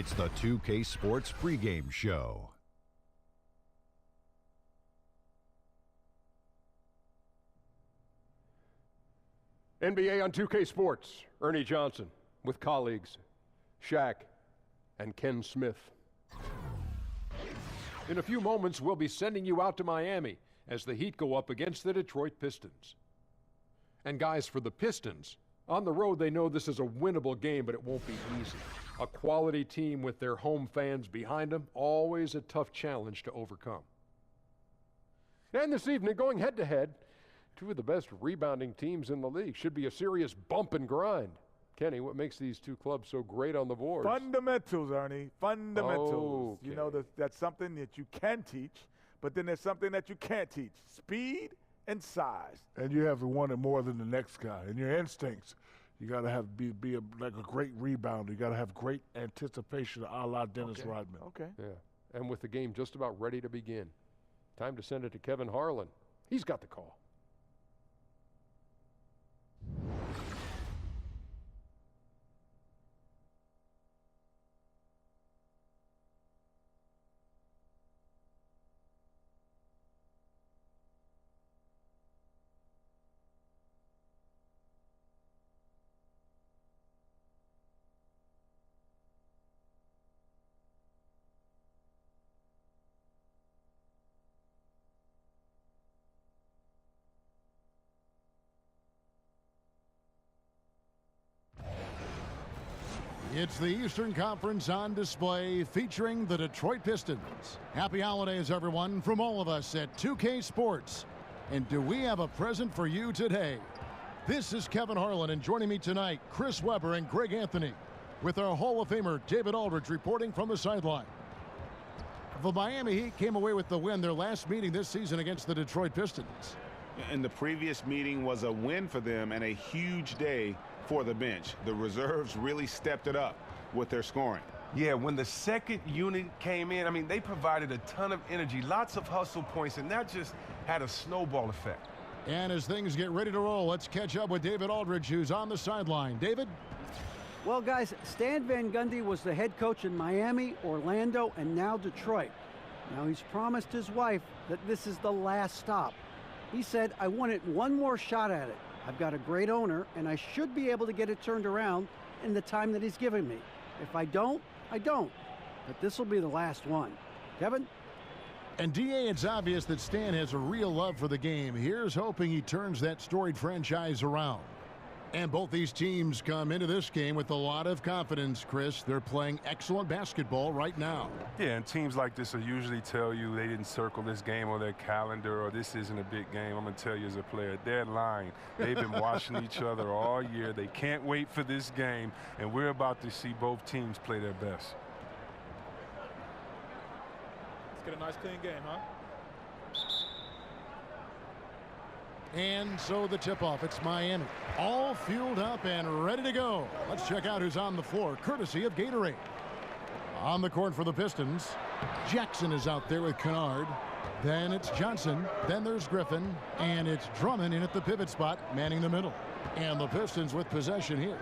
It's the 2K Sports pregame show. NBA on 2K Sports, Ernie Johnson with colleagues Shaq and Ken Smith. In a few moments, we'll be sending you out to Miami as the Heat go up against the Detroit Pistons. And guys, for the Pistons, on the road they know this is a winnable game, but it won't be easy. A quality team with their home fans behind them, always a tough challenge to overcome. And this evening, going head-to-head, two of the best rebounding teams in the league. Should be a serious bump and grind. Kenny, what makes these two clubs so great on the boards? Fundamentals, Ernie. Fundamentals. Okay. You know, that's something that you can teach, but then there's something that you can't teach. Speed and size. And you have to want it more than the next guy. And your instincts, you got to have be like a great rebounder. You got to have great anticipation, a la Dennis Rodman. Okay. Yeah. And with the game just about ready to begin, time to send it to Kevin Harlan. He's got the call. It's the Eastern Conference on display featuring the Detroit Pistons. Happy holidays, everyone, from all of us at 2K Sports. And do we have a present for you today? This is Kevin Harlan, and joining me tonight, Chris Webber and Greg Anthony, with our Hall of Famer David Aldridge reporting from the sideline. The Miami Heat came away with the win their last meeting this season against the Detroit Pistons. And the previous meeting was a win for them and a huge day for the bench. The reserves really stepped it up with their scoring. Yeah, when the second unit came in, I mean, they provided a ton of energy, lots of hustle points, and that just had a snowball effect. And as things get ready to roll, let's catch up with David Aldridge, who's on the sideline. David? Well, guys, Stan Van Gundy was the head coach in Miami, Orlando, and now Detroit. Now he's promised his wife that this is the last stop. He said, I wanted one more shot at it. I've got a great owner, and I should be able to get it turned around in the time that he's given me. If I don't, I don't. But this will be the last one. Kevin? And DA, it's obvious that Stan has a real love for the game. Here's hoping he turns that storied franchise around. And both these teams come into this game with a lot of confidence, Chris. They're playing excellent basketball right now. Yeah, and teams like this will usually tell you they didn't circle this game on their calendar or this isn't a big game. I'm going to tell you as a player, they're lying. They've been watching each other all year. They can't wait for this game, and we're about to see both teams play their best. Let's get a nice clean game, huh? And so the tip-off, it's Miami. All fueled up and ready to go. Let's check out who's on the floor, courtesy of Gatorade. On the court for the Pistons, Jackson is out there with Kennard. Then it's Johnson. Then there's Griffin. And it's Drummond in at the pivot spot, manning the middle. And the Pistons with possession here.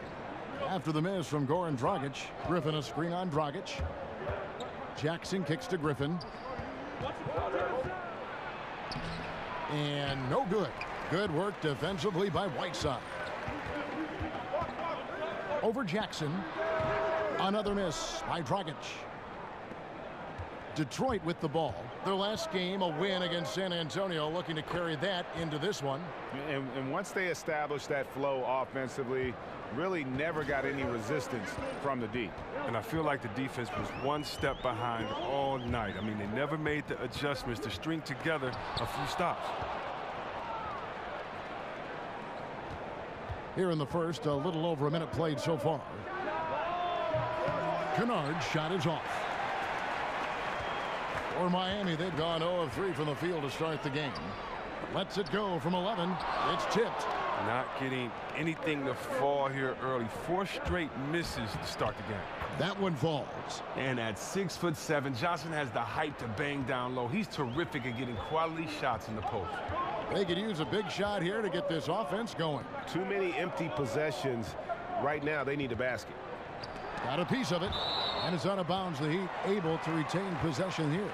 After the miss from Goran Dragic, Griffin a screen on Dragic. Jackson kicks to Griffin. And no good. Good work defensively by Whiteside. Over Jackson. Another miss by Dragic. Detroit with the ball. Their last game, a win against San Antonio, looking to carry that into this one. And once they established that flow offensively, really never got any resistance from the D. And I feel like the defense was one step behind all night. I mean, they never made the adjustments to string together a few stops. Here in the first, a little over a minute played so far. Kennard's shot is off. For Miami, they've gone 0 of 3 from the field to start the game. Lets it go from 11. It's tipped. Not getting anything to fall here early. 4 straight misses to start the game. That one falls. And at 6'7", Johnson has the height to bang down low. He's terrific at getting quality shots in the post. They could use a big shot here to get this offense going. Too many empty possessions. Right now, they need a basket. Got a piece of it, and it's out of bounds. The Heat able to retain possession here.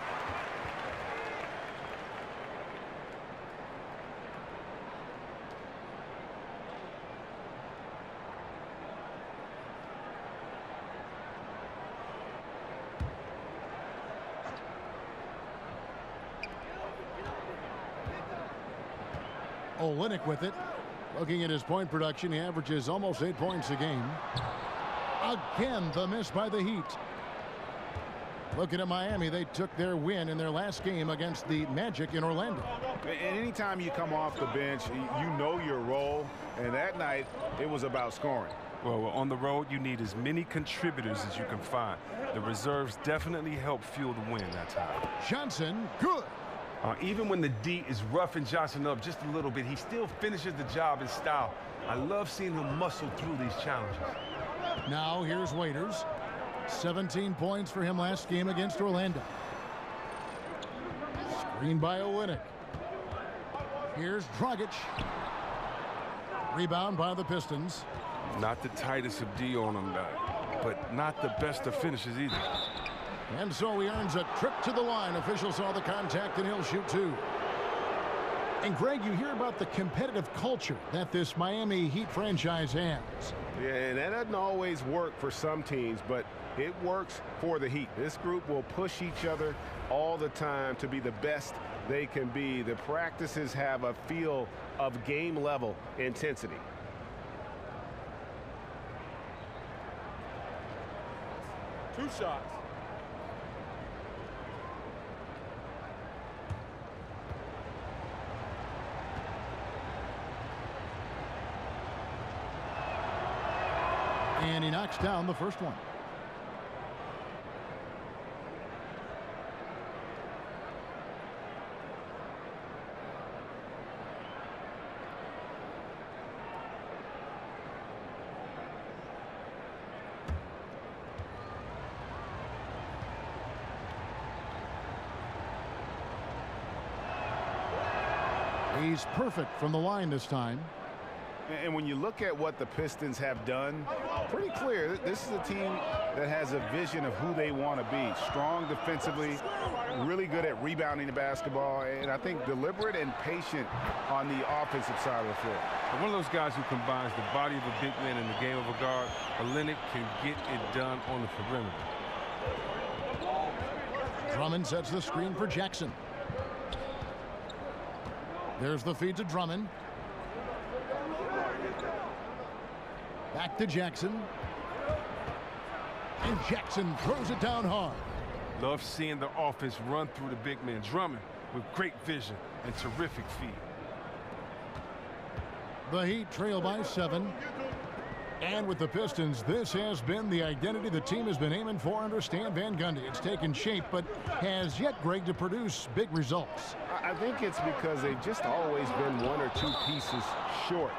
Olynyk with it. Looking at his point production, he averages almost 8 points a game. Again, the miss by the Heat. Looking at Miami, they took their win in their last game against the Magic in Orlando. And anytime you come off the bench, you know your role. And that night, it was about scoring. Well, on the road, you need as many contributors as you can find. The reserves definitely help fuel the win that time. Johnson, good. Even when the D is roughing Johnson up just a little bit, he still finishes the job in style. I love seeing him muscle through these challenges. Now here's Waiters. 17 points for him last game against Orlando. Screen by Olynyk. Here's Dragic. Rebound by the Pistons. Not the tightest of D on him, but not the best of finishes either. And so he earns a trip to the line. Officials saw the contact, and he'll shoot 2. And Greg, you hear about the competitive culture that this Miami Heat franchise has. Yeah, and that doesn't always work for some teams, but it works for the Heat. This group will push each other all the time to be the best they can be. The practices have a feel of game-level intensity. Two shots. And he knocks down the first one. He's perfect from the line this time. And when you look at what the Pistons have done, pretty clear, this is a team that has a vision of who they want to be. Strong defensively, really good at rebounding the basketball, and I think deliberate and patient on the offensive side of the floor. One of those guys who combines the body of a big man and the game of a guard. Olynyk can get it done on the perimeter. Drummond sets the screen for Jackson. There's the feed to Drummond. Back to Jackson. And Jackson throws it down hard. Love seeing the offense run through the big man. Drummond with great vision and terrific feed. The Heat trail by 7. And with the Pistons, this has been the identity the team has been aiming for under Stan Van Gundy. It's taken shape, but has yet, Greg, to produce big results. I think it's because they've just always been 1 or 2 pieces short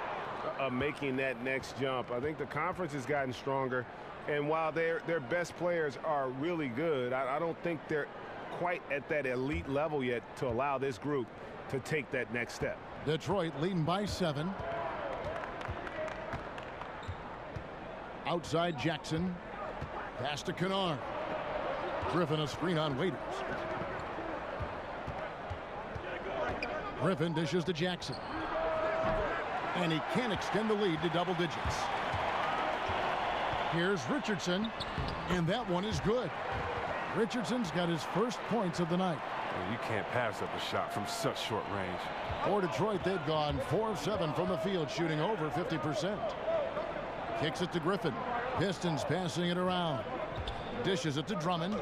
of making that next jump. I think the conference has gotten stronger, and while their best players are really good, I don't think they're quite at that elite level yet to allow this group to take that next step. Detroit leading by 7. Outside Jackson. Pass to Kennard. Griffin a screen on Waiters. Griffin dishes to Jackson. And he can't extend the lead to double digits. Here's Richardson. And that one is good. Richardson's got his first points of the night. Well, you can't pass up a shot from such short range. For Detroit, they've gone 4 of 7 from the field, shooting over 50%. Kicks it to Griffin. Pistons passing it around. Dishes it to Drummond.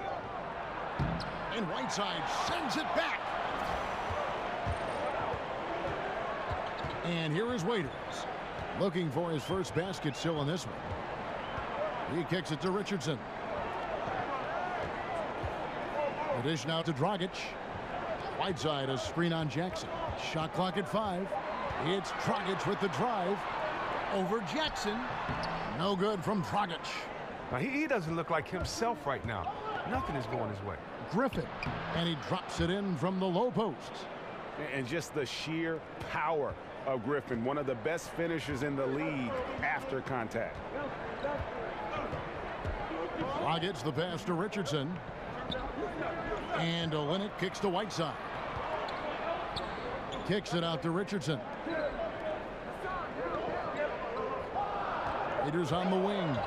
And Whiteside sends it back. And here is Waiters. Looking for his first basket still in this one. He kicks it to Richardson. The dish now to Dragic. Whiteside a screen on Jackson. Shot clock at 5. It's Dragic with the drive. Over Jackson. No good from Dragic. Now, he doesn't look like himself right now. Nothing is going his way. Griffin. And he drops it in from the low post. And just the sheer power of Griffin, one of the best finishers in the league after contact. Dragic the pass to Richardson. And Olynyk kicks to Whiteside. Kicks it out to Richardson. Raiders on the wing.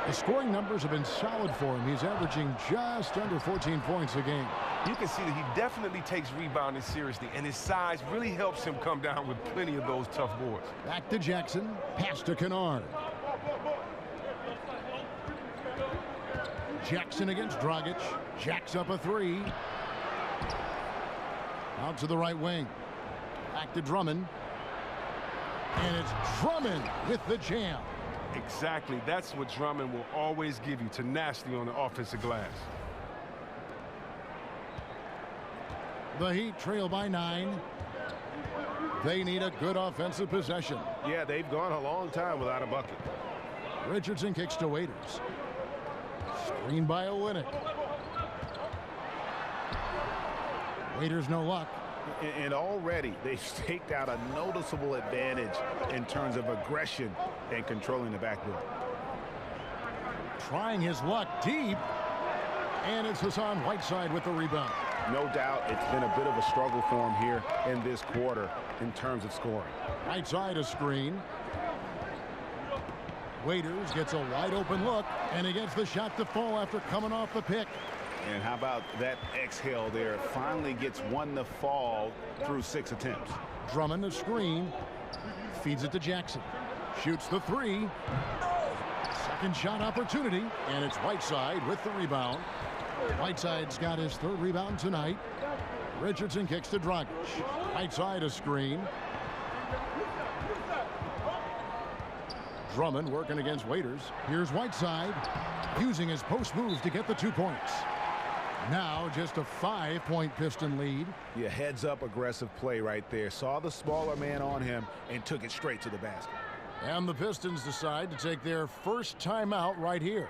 The scoring numbers have been solid for him. He's averaging just under 14 points a game. You can see that he definitely takes rebounding seriously, and his size really helps him come down with plenty of those tough boards. Back to Jackson. Pass to Kennard. Jackson against Dragic. Jacks up a three. Out to the right wing. Back to Drummond. And it's Drummond with the jam. Exactly. That's what Drummond will always give you, tenacity on the offensive glass. The Heat trail by 9. They need a good offensive possession. Yeah, they've gone a long time without a bucket. Richardson kicks to Waiters. Screen by Olynyk. Waiters no luck. And already they've staked out a noticeable advantage in terms of aggression and controlling the backboard. Trying his luck deep. And it's Hassan Whiteside with the rebound. No doubt it's been a bit of a struggle for him here in this quarter in terms of scoring. Whiteside a screen. Waiters gets a wide open look, and he gets the shot to fall after coming off the pick. And how about that exhale there? Finally gets one to fall through 6 attempts. Drummond a screen. Feeds it to Jackson. Shoots the three. Second shot opportunity, and it's Whiteside with the rebound. Whiteside's got his 3rd rebound tonight. Richardson kicks to Dragic. Whiteside a screen. Drummond working against Waiters. Here's Whiteside using his post moves to get the 2 points. Now just a 5-point Piston lead. Yeah, heads up aggressive play right there. Saw the smaller man on him and took it straight to the basket. And the Pistons decide to take their first timeout right here.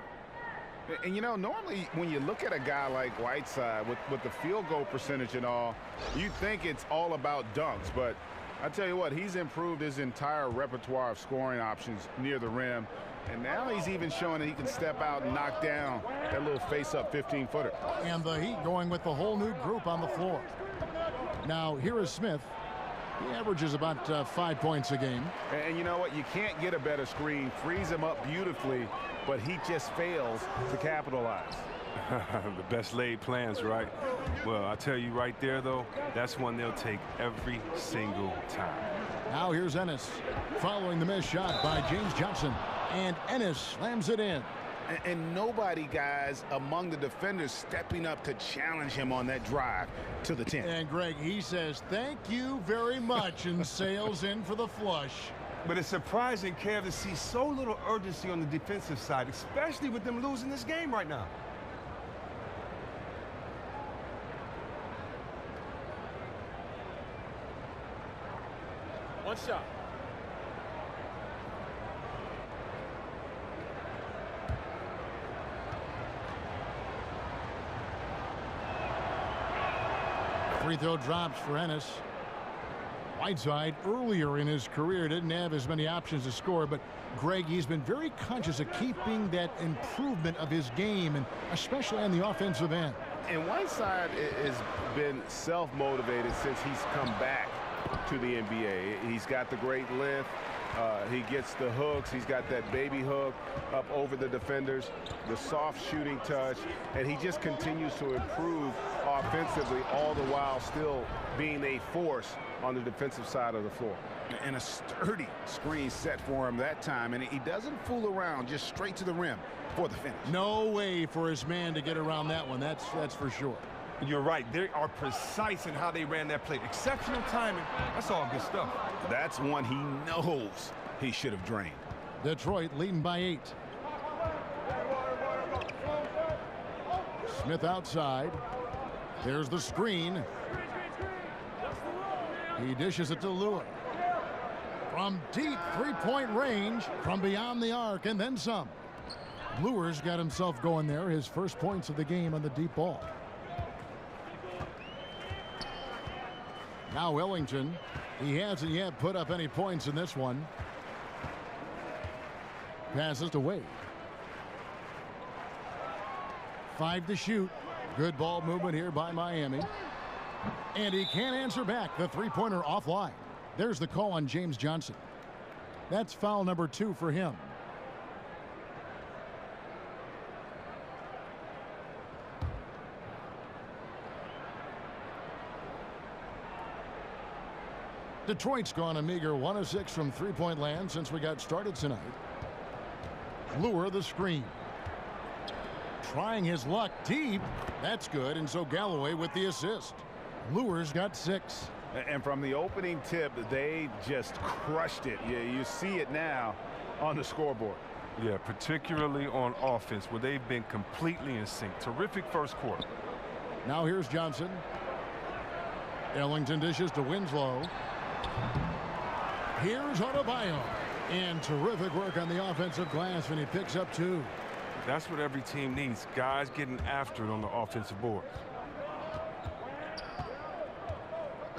And you know, normally when you look at a guy like Whiteside with the field goal percentage and all, you think it's all about dunks. But I tell you what, he's improved his entire repertoire of scoring options near the rim. And now he's even showing that he can step out and knock down that little face-up 15-footer. And the Heat going with the whole new group on the floor. Now, here is Smith. He averages about 5 points a game. And you know what? You can't get a better screen. Frees him up beautifully, but he just fails to capitalize. The best laid plans, right? Well, I tell you right there, though, that's one they'll take every single time. Now here's Ennis following the missed shot by James Johnson. And Ennis slams it in. And nobody, guys, among the defenders stepping up to challenge him on that drive to the 10. And Greg, he says, thank you very much, and sails in for the flush. But it's surprising, Kev, to see so little urgency on the defensive side, especially with them losing this game right now. One shot. Free throw drops for Ennis. Whiteside earlier in his career didn't have as many options to score, but Greg, he's been very conscious of keeping that improvement of his game, and especially on the offensive end. And Whiteside has been self-motivated since he's come back to the NBA. He's got the great lift. He gets the hooks. He's got that baby hook up over the defenders, the soft shooting touch, and he just continues to improve offensively, all the while still being a force on the defensive side of the floor. And a sturdy screen set for him that time, and he doesn't fool around, just straight to the rim for the finish. No way for his man to get around that one. That's for sure. You're right. They are precise in how they ran that play. Exceptional timing. That's all good stuff. That's one he knows he should have drained. Detroit leading by 8. Smith outside. There's the screen. He dishes it to Lure. From deep three-point range, from beyond the arc, and then some. Lure's got himself going there. His first points of the game on the deep ball. Now Ellington. He hasn't yet put up any points in this one. Passes to Wade. 5 to shoot. Good ball movement here by Miami. And he can't answer back. The three-pointer offline. There's the call on James Johnson. That's foul number 2 for him. Detroit's gone a meager 1 of 6 from three-point land since we got started tonight. Lure the screen. Trying his luck deep. That's good, and so Galloway with the assist. Lure's got 6. And from the opening tip, they just crushed it. You see it now on the scoreboard. Yeah, particularly on offense, where they've been completely in sync. Terrific first quarter. Now here's Johnson. Ellington dishes to Winslow. Here's Adebayo. And terrific work on the offensive glass, and he picks up 2. That's what every team needs, guys getting after it on the offensive board.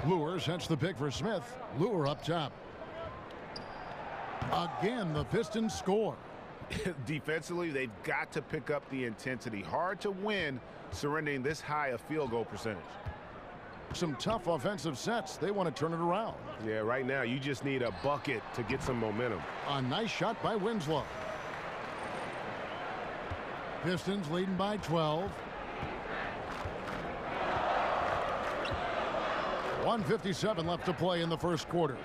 Lure sets the pick for Smith. Lure up top. Again, the Pistons score. Defensively, they've got to pick up the intensity. Hard to win surrendering this high a field goal percentage. Some tough offensive sets. They want to turn it around. Yeah, right now you just need a bucket to get some momentum. A nice shot by Winslow. Pistons leading by 12. 1:57 left to play in the first quarter.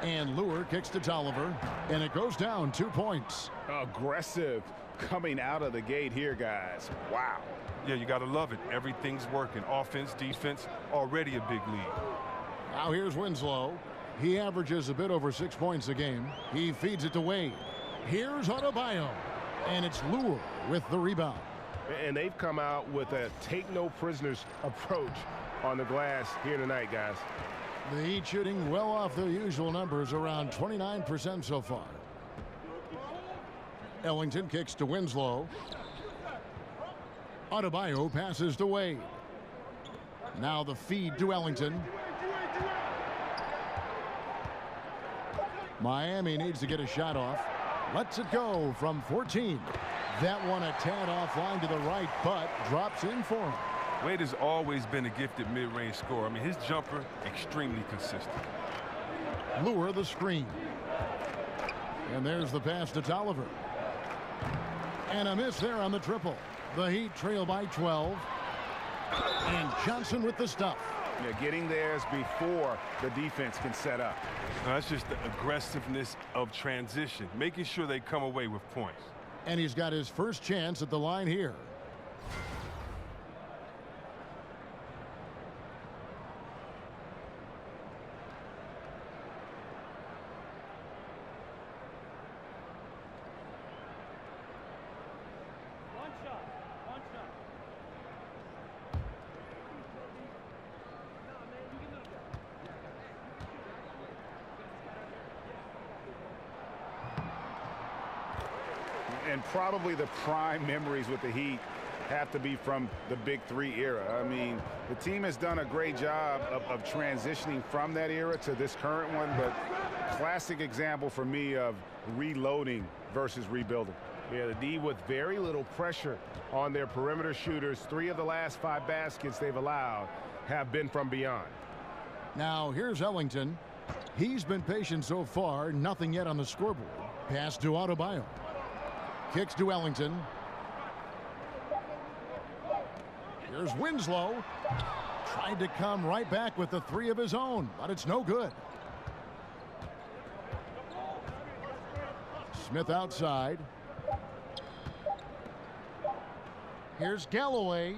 And Lure kicks to Tolliver, and it goes down 2 points. Aggressive coming out of the gate here, guys. Wow. Yeah, you got to love it. Everything's working. Offense, defense, already a big lead. Now here's Winslow. He averages a bit over 6 points a game. He feeds it to Wade. Here's Adebayo. And it's Lure with the rebound. And they've come out with a take-no-prisoners approach on the glass here tonight, guys. The Heat shooting well off their usual numbers, around 29% so far. Ellington kicks to Winslow. Adebayo passes to Wade. Now the feed to Ellington. Miami needs to get a shot off. Lets it go from 14. That one a tad offline to the right, but drops in for him. Wade has always been a gifted mid-range scorer. I mean, his jumper, extremely consistent. Lure the screen. And there's the pass to Tolliver. And a miss there on the triple. The Heat trail by 12. And Johnson with the stuff. Yeah, getting theirs before the defense can set up. Now, that's just the aggressiveness of transition, making sure they come away with points. And he's got his first chance at the line here. And probably the prime memories with the Heat have to be from the Big Three era. I mean, the team has done a great job of transitioning from that era to this current one, but classic example for me of reloading versus rebuilding. Yeah, the D with very little pressure on their perimeter shooters. 3 of the last 5 baskets they've allowed have been from beyond. Now here's Ellington. He's been patient so far, nothing yet on the scoreboard. Pass to Adebayo. Kicks to Ellington. Here's Winslow. Tried to come right back with the 3 of his own, but it's no good. Smith outside. Here's Galloway.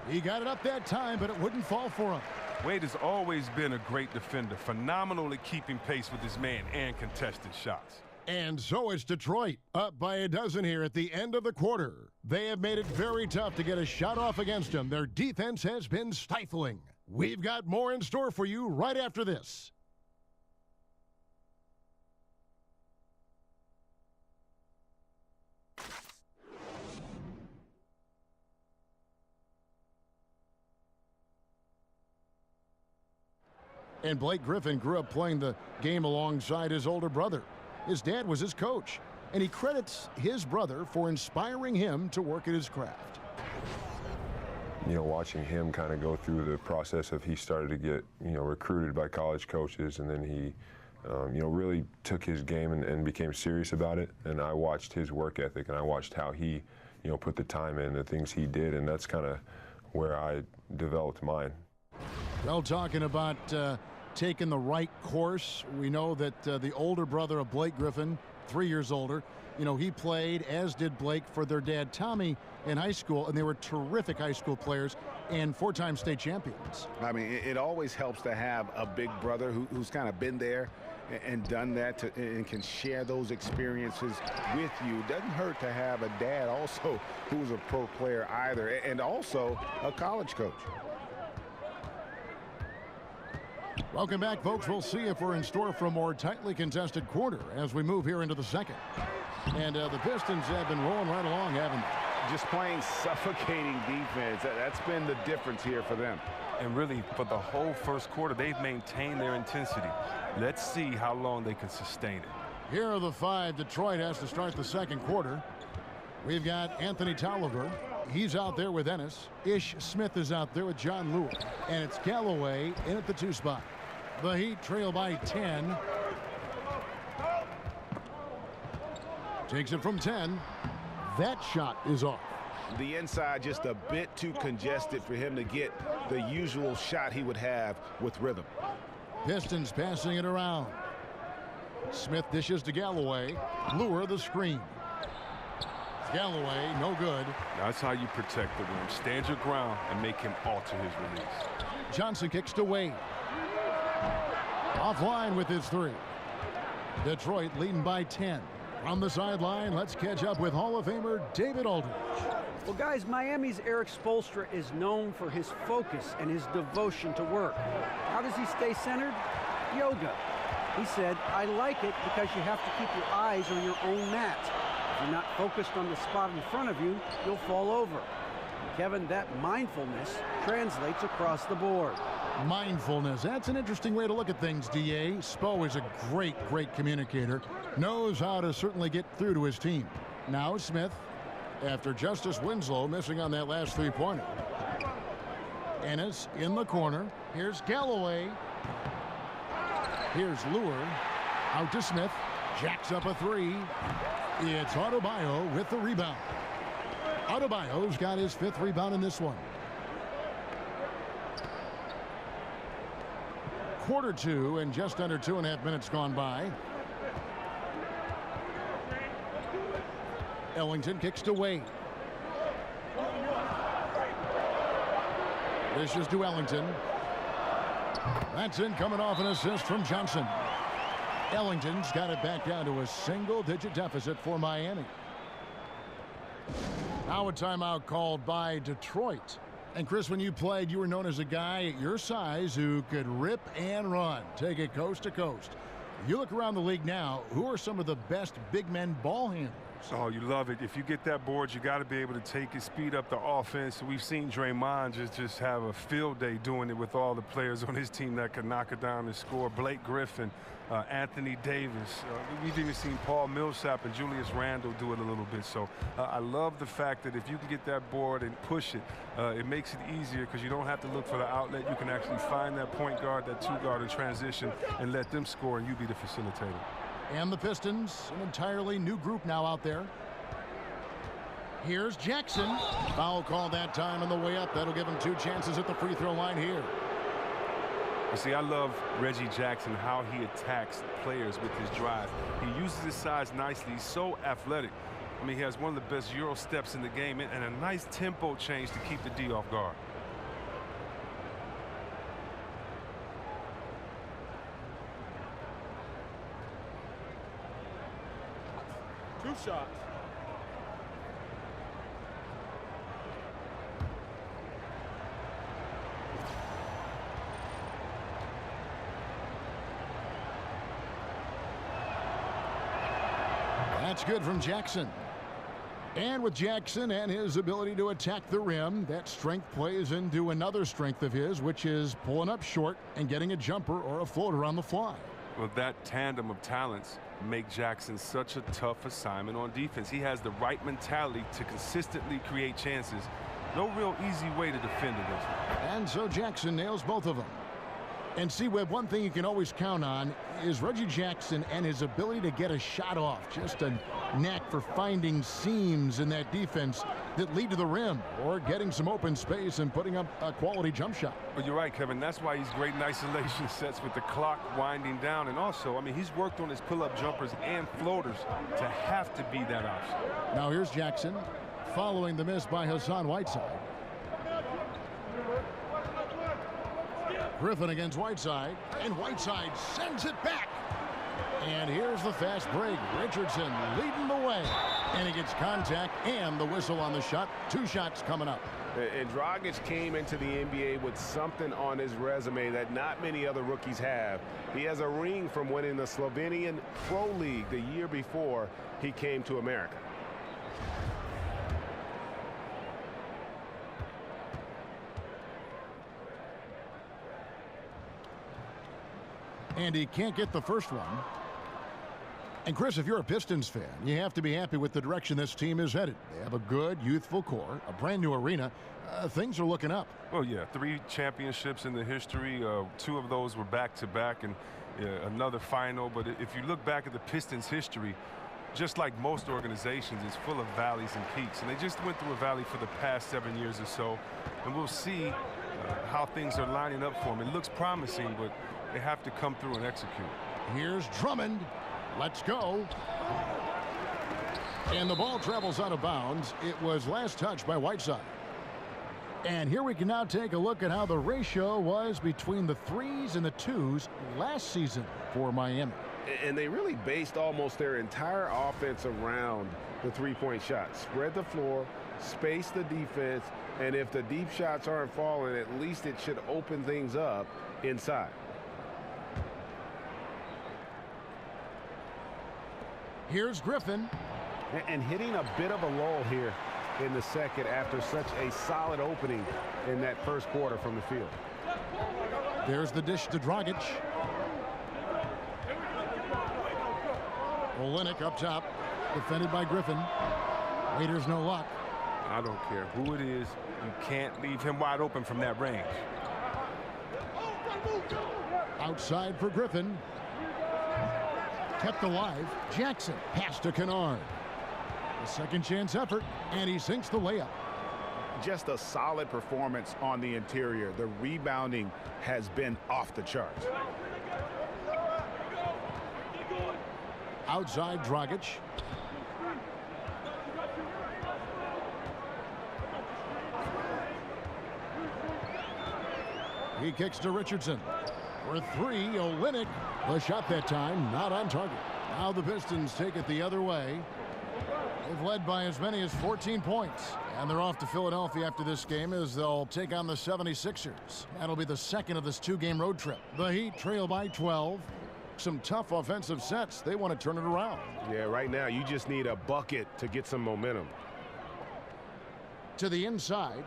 He got it up that time, but it wouldn't fall for him. Wade has always been a great defender, phenomenal at keeping pace with his man and contested shots. And so it's Detroit, up by a dozen here at the end of the quarter. They have made it very tough to get a shot off against them. Their defense has been stifling. We've got more in store for you right after this. And Blake Griffin grew up playing the game alongside his older brother. His dad was his coach. And he credits his brother for inspiring him to work at his craft. You know, watching him kind of go through the process of he started to get, you know, recruited by college coaches, and then he, you know, really took his game and became serious about it. And I watched his work ethic, and I watched how he, you know, put the time in, the things he did, and that's kind of where I developed mine. Well, talking about taking the right course, we know that the older brother of Blake Griffin, 3 years older, you know, he played, as did Blake, for their dad Tommy in high school, and they were terrific high school players and 4-time state champions. I mean, it always helps to have a big brother who's kind of been there and done that and can share those experiences with you. Doesn't hurt to have a dad also who's a pro player either, and also a college coach. Welcome back, folks. We'll see if we're in store for a more tightly contested quarter as we move here into the second. And the Pistons have been rolling right along, haven't they? Just playing suffocating defense. That's been the difference here for them. And really, for the whole first quarter, they've maintained their intensity. Let's see how long they can sustain it. Here are the 5 Detroit has to start the second quarter. We've got Anthony Tolliver. He's out there with Ennis. Ish Smith is out there with John Lewis. And it's Galloway in at the 2 spot. The Heat trail by 10. Takes it from 10. That shot is off. The inside just a bit too congested for him to get the usual shot he would have with rhythm. Pistons passing it around. Smith dishes to Galloway. Lure the screen. Galloway, no good. That's how you protect the rim. Stand your ground and make him alter his release. Johnson kicks to Wade. Offline with his 3. Detroit leading by 10. From the sideline, let's catch up with Hall of Famer David Aldridge. Well, guys, Miami's Eric Spoelstra is known for his focus and his devotion to work. How does he stay centered? Yoga. He said, I like it because you have to keep your eyes on your own mat. If you're not focused on the spot in front of you, you'll fall over. And Kevin, that mindfulness translates across the board. Mindfulness. That's an interesting way to look at things, D.A. Spo is a great communicator. Knows how to certainly get through to his team. Now Smith, after Justice Winslow missing on that last 3-pointer. Ennis in the corner. Here's Galloway. Here's Lure. Out to Smith. Jacks up a 3. It's Adebayo with the rebound. Adebayo's got his 5th rebound in this one. Quarter 2 and just under 2.5 minutes gone by. Ellington kicks to Wade. This is to Ellington. That's in, coming off an assist from Johnson. Ellington's got it back down to a single-digit deficit for Miami. Now a timeout called by Detroit. And Chris, when you played, you were known as a guy at your size who could rip and run, take it coast to coast. You look around the league now, who are some of the best big men ball handlers? Oh, you love it. If you get that board, you got to be able to take it, speed up the offense. We've seen Draymond just have a field day doing it with all the players on his team that can knock it down and score. Blake Griffin, Anthony Davis. We've even seen Paul Millsap and Julius Randle do it a little bit. So I love the fact that if you can get that board and push it, it makes it easier because you don't have to look for the outlet. You can actually find that point guard, that 2-guard in transition and let them score, and you be the facilitator. And the Pistons, an entirely new group now out there. Here's Jackson. Foul call that time on the way up. That'll give him 2 chances at the free throw line here. You see, I love Reggie Jackson, how he attacks players with his drive. He uses his size nicely. He's so athletic. I mean, he has one of the best Euro steps in the game and a nice tempo change to keep the D off guard. Two shots. That's good from Jackson. And with Jackson and his ability to attack the rim, that strength plays into another strength of his, which is pulling up short and getting a jumper or a floater on the fly. Well, that tandem of talents make Jackson such a tough assignment on defense. He has the right mentality to consistently create chances. No real easy way to defend against him. And so Jackson nails both of them. And see, Webb, one thing you can always count on is Reggie Jackson and his ability to get a shot off. Just a knack for finding seams in that defense that lead to the rim or getting some open space and putting up a quality jump shot. Well, you're right, Kevin. That's why he's great in isolation sets with the clock winding down. And also, I mean, he's worked on his pull-up jumpers and floaters to have to be that option. Now here's Jackson following the miss by Hassan Whiteside. Griffin against Whiteside, and Whiteside sends it back. And here's the fast break. Richardson leading the way. And he gets contact and the whistle on the shot. 2 shots coming up. And Dragic came into the NBA with something on his resume that not many other rookies have. He has a ring from winning the Slovenian Pro League the year before he came to America. And he can't get the first one. And Chris, if you're a Pistons fan, you have to be happy with the direction this team is headed. They have a good youthful core, a brand new arena. Things are looking up. Well, yeah, 3 championships in the history. 2 of those were back-to-back, and another final. But if you look back at the Pistons' history, just like most organizations, it's full of valleys and peaks. And they just went through a valley for the past 7 years or so. And we'll see how things are lining up for them. It looks promising, but they have to come through and execute. Here's Drummond. Let's go. And the ball travels out of bounds. It was last touched by Whiteside. And here we can now take a look at how the ratio was between the 3s and the 2s last season for Miami. And they really based almost their entire offense around the 3-point shot. Spread the floor, space the defense, and if the deep shots aren't falling, at least it should open things up inside. Here's Griffin. And hitting a bit of a lull here in the second after such a solid opening in that first quarter from the field. There's the dish to Dragic. Olynyk up top, defended by Griffin. Waiters no luck. I don't care who it is. You can't leave him wide open from that range. Outside for Griffin. Kept alive. Jackson pass to Kennard. A second chance effort, and he sinks the layup. Just a solid performance on the interior. The rebounding has been off the charts. Outside Dragic. He kicks to Richardson. For 3, Olynyk. The shot that time, not on target. Now the Pistons take it the other way. They've led by as many as 14 points. And they're off to Philadelphia after this game as they'll take on the 76ers. That'll be the second of this 2-game road trip. The Heat trail by 12. Some tough offensive sets. They want to turn it around. Yeah, right now you just need a bucket to get some momentum. To the inside.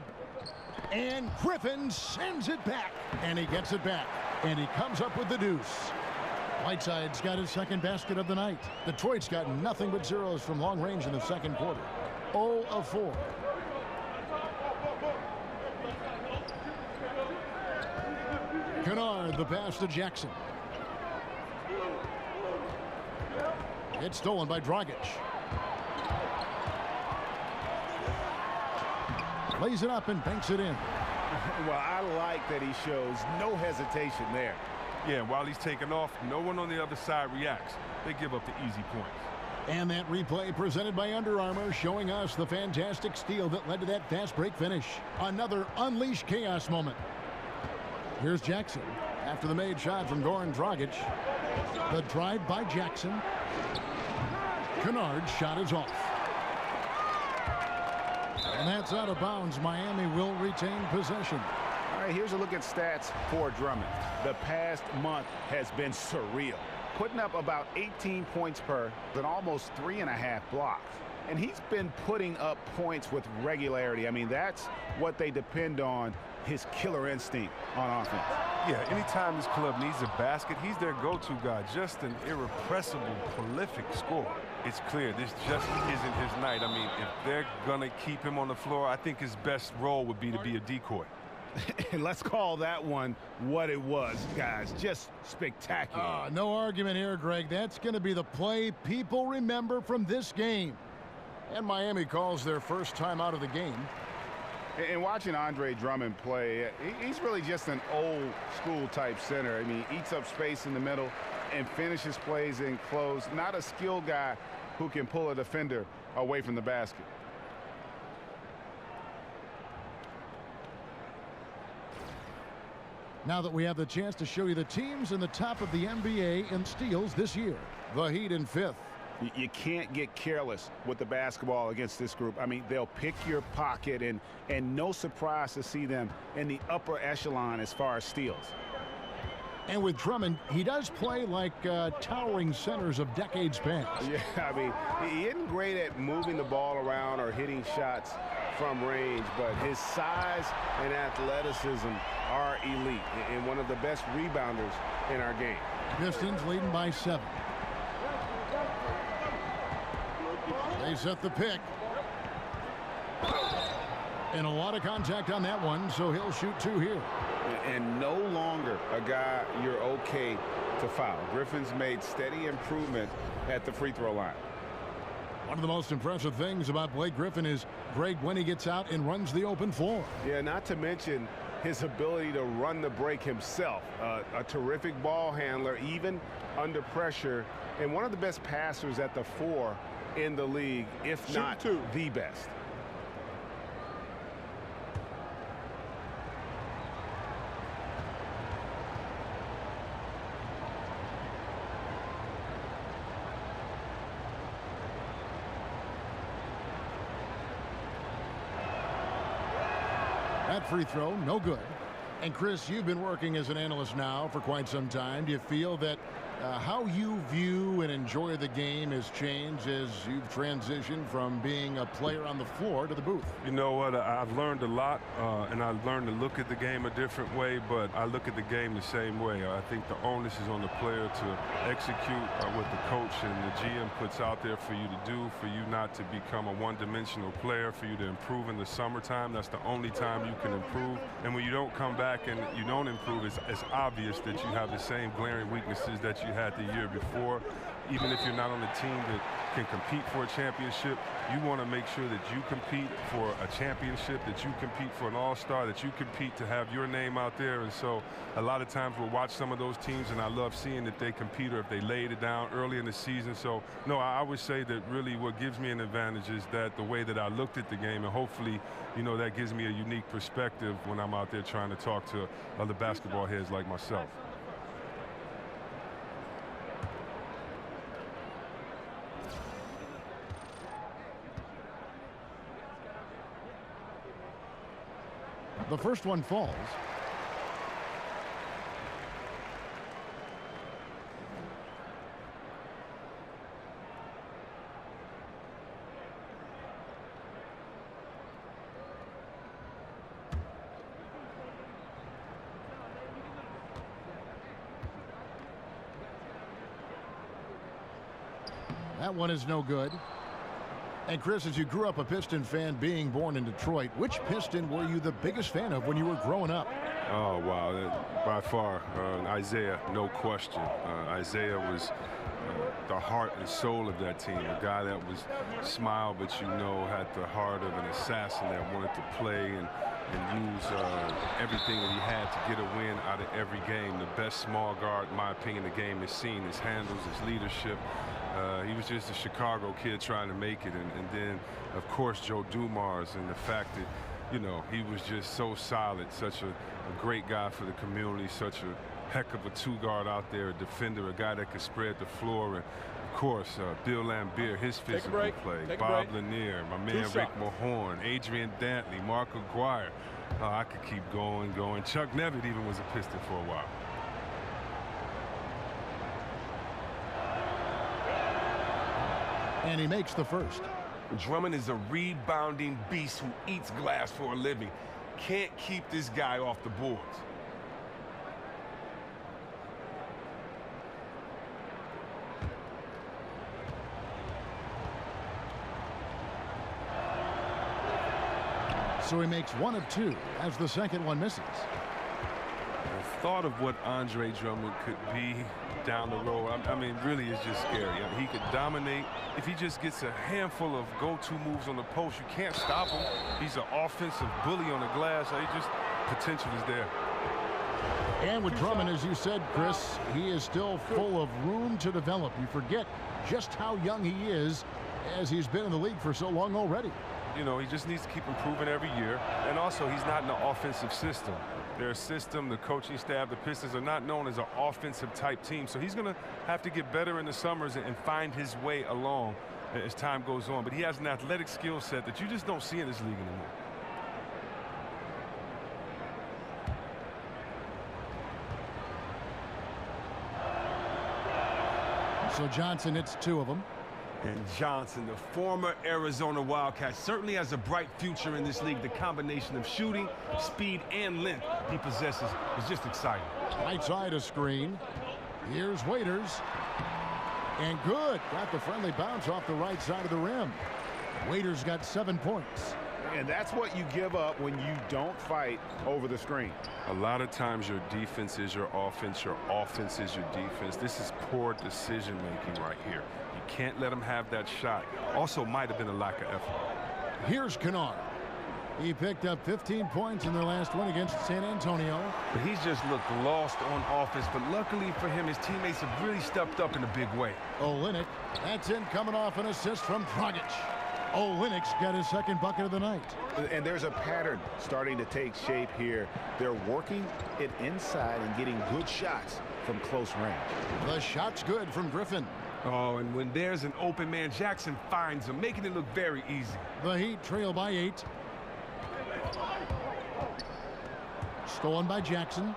And Griffin sends it back. And he gets it back. And he comes up with the deuce. Whiteside's got his second basket of the night. Detroit's got nothing but zeros from long range in the second quarter. 0 of 4. Kennard, the pass to Jackson. It's stolen by Dragic. Lays it up and banks it in. Well, I like that he shows no hesitation there. Yeah, while he's taking off, no one on the other side reacts. They give up the easy points. And that replay presented by Under Armour showing us the fantastic steal that led to that fast break finish. Another unleashed chaos moment. Here's Jackson after the made shot from Goran Dragic. The drive by Jackson. Kennard's shot is off. And that's out of bounds. Miami will retain possession. All right, here's a look at stats for Drummond. The past month has been surreal. Putting up about 18 points per and almost 3.5 blocks. And he's been putting up points with regularity. I mean, that's what they depend on his killer instinct on offense. Yeah, anytime this club needs a basket, he's their go-to guy. Just an irrepressible, prolific scorer. It's clear this just isn't his night. I mean, if they're going to keep him on the floor, I think his best role would be to be a decoy. And let's call that one what it was, guys. Just spectacular. No argument here, Greg. That's going to be the play people remember from this game. And Miami calls their first time out of the game. And watching Andre Drummond play, he's really just an old-school type center. I mean, he eats up space in the middle and finishes plays in close. Not a skilled guy who can pull a defender away from the basket. Now that we have the chance to show you the teams in the top of the NBA in steals this year. The Heat in 5th. You can't get careless with the basketball against this group. I mean, they'll pick your pocket, and no surprise to see them in the upper echelon as far as steals. And with Drummond, he does play like towering centers of decades past. Yeah, I mean, he isn't great at moving the ball around or hitting shots from range, but his size and athleticism are elite and one of the best rebounders in our game. Pistons leading by 7. They set the pick. And a lot of contact on that one, so he'll shoot 2 here. And no longer a guy you're okay to foul. Griffin's made steady improvement at the free throw line. One of the most impressive things about Blake Griffin is, Greg, when he gets out and runs the open floor. Yeah, not to mention his ability to run the break himself. A terrific ball handler, even under pressure, and one of the best passers at the 4 in the league, if not the best. That free throw, no good. And Chris, you've been working as an analyst now for quite some time. Do you feel that how you view and enjoy the game has changed as you've transitioned from being a player on the floor to the booth? You know what? I've learned a lot, and I've learned to look at the game a different way, but I look at the game the same way. I think the onus is on the player to execute what the coach and the GM puts out there for you to do, for you not to become a one-dimensional player, for you to improve in the summertime. That's the only time you can improve. And when you don't come back and you don't improve, it's obvious that you have the same glaring weaknesses that you had the year before. Even if you're not on a team that can compete for a championship, you want to make sure that you compete for a championship, that you compete for an all-star, that you compete to have your name out there. And so a lot of times we'll watch some of those teams, and I love seeing that they compete or if they laid it down early in the season. So, no, I would say that really what gives me an advantage is that the way that I looked at the game, and hopefully, you know, that gives me a unique perspective when I'm out there trying to talk to other basketball heads like myself. The first one falls. That one is no good. And Chris, as you grew up a Piston fan, being born in Detroit, which Piston were you the biggest fan of when you were growing up? Oh, wow. By far, Isaiah, no question. Isaiah was the heart and soul of that team, a guy that was smile, but you know, had the heart of an assassin that wanted to play and use everything that he had to get a win out of every game. The best small guard, in my opinion, the game has seen. His handles, his leadership. He was just a Chicago kid trying to make it. And then, of course, Joe Dumars, and the fact that, you know, he was just so solid, such a great guy for the community, such a heck of a two-guard out there, a defender, a guy that could spread the floor. And, of course, Bill Laimbeer, his physical play. Bob Lanier, my man Rick Mahorn, Adrian Dantley, Mark Aguirre. I could keep going. Chuck Nevitt even was a Piston for a while. And he makes the first. Drummond is a rebounding beast who eats glass for a living. can't keep this guy off the boards. So he makes 1 of 2 as the second one misses. The thought of what Andre Drummond could be down the road, I mean, really is just scary. I mean, he could dominate. If he just gets a handful of go-to moves on the post, you can't stop him. He's an offensive bully on the glass. Potential is there. And with Drummond, as you said, Chris, he is still full of room to develop. You forget just how young he is, as he's been in the league for so long already. You know, he just needs to keep improving every year. And also, he's not in the offensive system. Their system, the coaching staff, the Pistons are not known as an offensive type team. So he's going to have to get better in the summers and find his way along as time goes on. But he has an athletic skill set that you just don't see in this league anymore. So Johnson hits 2 of them. And Johnson, the former Arizona Wildcat, certainly has a bright future in this league. The combination of shooting, speed, and length he possesses is just exciting. Right side of screen. Here's Waiters. And good. Got the friendly bounce off the right side of the rim. Waiters got 7 points. And that's what you give up when you don't fight over the screen. A lot of times your defense is your offense is your defense. This is poor decision-making right here. You can't let him have that shot. Also might have been a lack of effort. Here's Kennard. He picked up 15 points in their last one against San Antonio. But he's just looked lost on offense. But luckily for him, his teammates have really stepped up in a big way. Olynyk, that's in coming off an assist from Dragic. Olynyk's got his second bucket of the night. And there's a pattern starting to take shape here. They're working it inside and getting good shots from close range. The shot's good from Griffin. Oh, and when there's an open man, Jackson finds him, making it look very easy. The Heat trail by 8. Stolen by Jackson.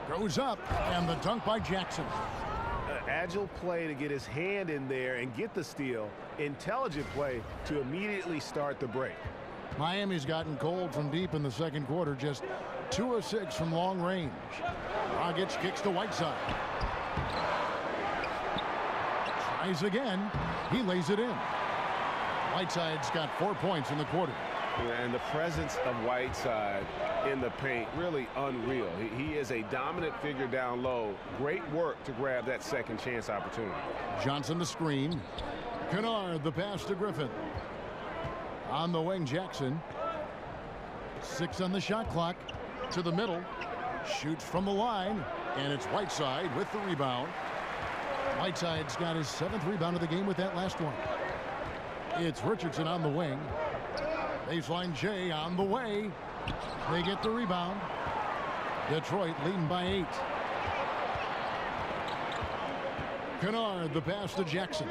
Goes up, and the dunk by Jackson. Agile play to get his hand in there and get the steal. Intelligent play to immediately start the break. Miami's gotten cold from deep in the second quarter, just 2 of 6 from long range. Dragic kicks to Whiteside. Tries again. He lays it in. Whiteside's got 4 points in the quarter. And the presence of Whiteside in the paint, really unreal. He is a dominant figure down low. Great work to grab that second chance opportunity. Johnson the screen. Kennard the pass to Griffin. On the wing, Jackson. 6 on the shot clock. To the middle. Shoots from the line. And it's Whiteside with the rebound. Whiteside's got his 7th rebound of the game with that last one. It's Richardson on the wing. Baseline J on the way. They get the rebound. Detroit leading by 8. Kennard the pass to Jackson.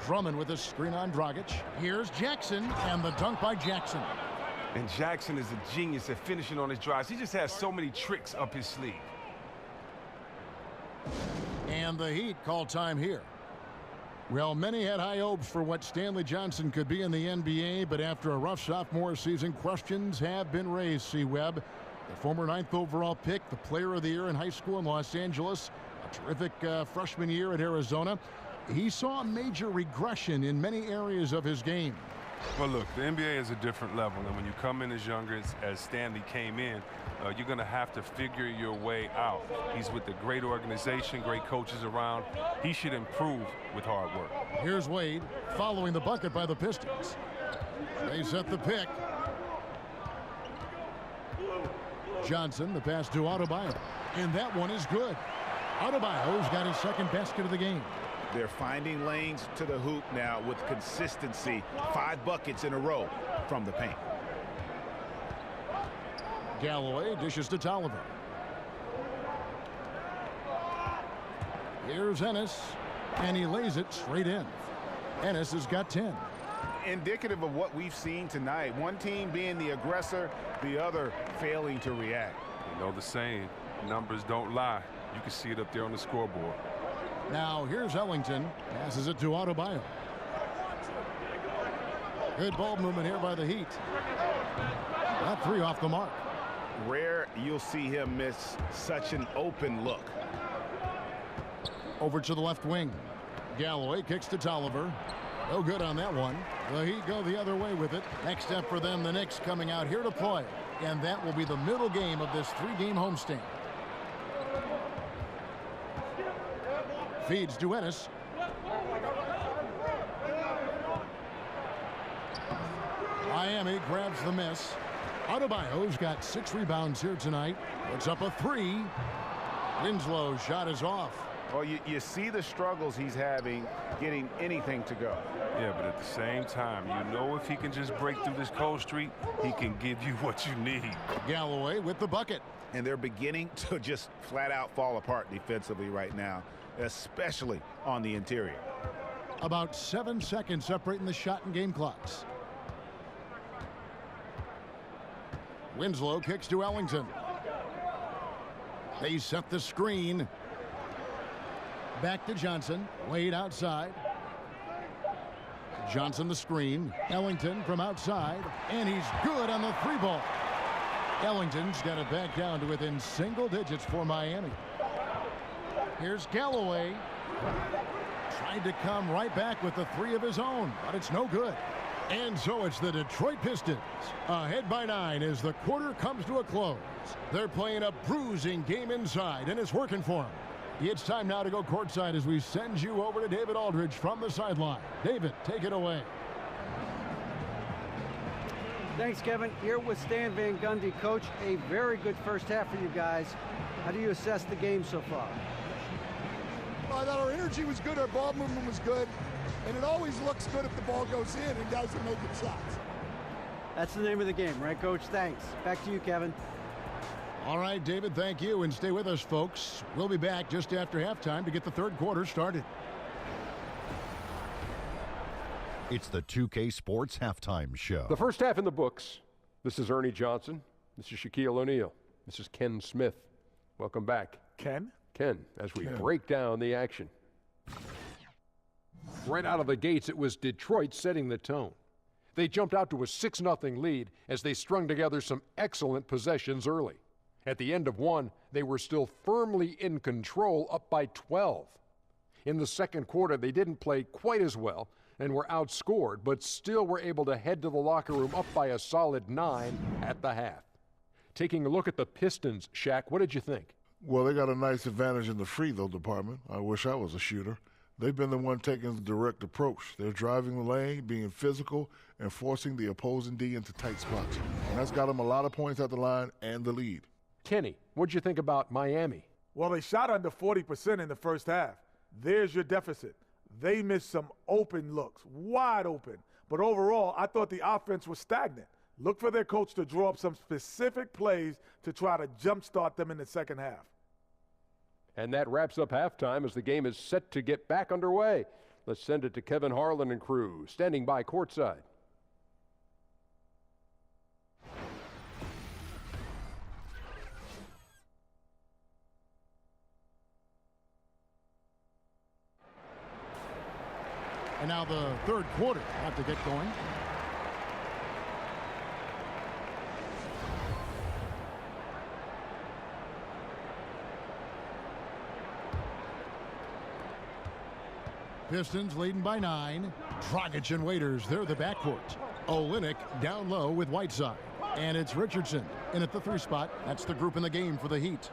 Drummond with a screen on Dragic. Here's Jackson, and the dunk by Jackson. And Jackson is a genius at finishing on his drives. He just has so many tricks up his sleeve. And the Heat call time here. Well, many had high hopes for what Stanley Johnson could be in the NBA, but after a rough sophomore season, questions have been raised, C-Web. The former 9th overall pick, the player of the year in high school in Los Angeles, a terrific freshman year at Arizona. He saw a major regression in many areas of his game. Well, look, the NBA is a different level, and when you come in as younger as Stanley came in, you're going to have to figure your way out. He's with a great organization, great coaches around. He should improve with hard work. Here's Wade following the bucket by the Pistons. They set the pick. Johnson, the pass to Adebayo. And that one is good. Adebayo's got his second basket of the game. They're finding lanes to the hoop now with consistency. 5 buckets in a row from the paint. Galloway dishes to Tolliver. Here's Ennis, and he lays it straight in. Ennis has got 10. Indicative of what we've seen tonight. One team being the aggressor, the other failing to react. You know the saying, numbers don't lie. You can see it up there on the scoreboard. Now here's Ellington. Passes it to Adebayo. Good ball movement here by the Heat. That 3 off the mark. Rare you'll see him miss such an open look. Over to the left wing. Galloway kicks to Tolliver. No good on that one. The Heat go the other way with it. Next step for them, the Knicks coming out here to play. And that will be the middle game of this 3-game homestand. Feeds to Ennis. Miami grabs the miss. Adebayo's got 6 rebounds here tonight. Puts up a 3. Winslow's shot is off. Well, you see the struggles he's having getting anything to go. Yeah, but at the same time, you know if he can just break through this cold streak, he can give you what you need. Galloway with the bucket. And they're beginning to just flat out fall apart defensively right now, especially on the interior. About 7 seconds separating the shot and game clocks. Winslow kicks to Ellington. They set the screen. Back to Johnson. Wade outside. Johnson the screen. Ellington from outside. And he's good on the 3-ball. Ellington's got it back down to within single digits for Miami. Here's Galloway. Tried to come right back with the 3 of his own, but it's no good. And so it's the Detroit Pistons ahead by 9 as the quarter comes to a close. They're playing a bruising game inside, and it's working for them. It's time now to go courtside as we send you over to David Aldridge from the sideline. David, take it away. Thanks, Kevin. Here with Stan Van Gundy. Coach, a very good first half for you guys. How do you assess the game so far? I thought our energy was good, our ball movement was good, and it always looks good if the ball goes in and guys are making shots. That's the name of the game, right, Coach? Thanks. Back to you, Kevin. All right, David, thank you, and stay with us, folks. We'll be back just after halftime to get the third quarter started. It's the 2K Sports Halftime Show. The first half in the books. This is Ernie Johnson. This is Shaquille O'Neal. This is Ken Smith. Welcome back. Ken? Ken, as we break down the action. Right out of the gates, it was Detroit setting the tone. They jumped out to a 6-0 lead as they strung together some excellent possessions early. At the end of one, they were still firmly in control, up by 12. In the second quarter, they didn't play quite as well and were outscored, but still were able to head to the locker room up by a solid 9 at the half. Taking a look at the Pistons, Shaq, what did you think? Well, they got a nice advantage in the free throw department. I wish I was a shooter. They've been the one taking the direct approach. They're driving the lane, being physical, and forcing the opposing D into tight spots. And that's got them a lot of points at the line and the lead. Kenny, what'd you think about Miami? Well, they shot under 40% in the first half. There's your deficit. They missed some open looks, wide open. But overall, I thought the offense was stagnant. Look for their coach to draw up some specific plays to try to jumpstart them in the second half. And that wraps up halftime as the game is set to get back underway. Let's send it to Kevin Harlan and crew, standing by courtside. And now the third quarter about to get going. Pistons leading by 9. Dragic and Waiters, they're the backcourt. Olynyk down low with Whiteside. And it's Richardson in at the 3 spot. That's the group in the game for the Heat.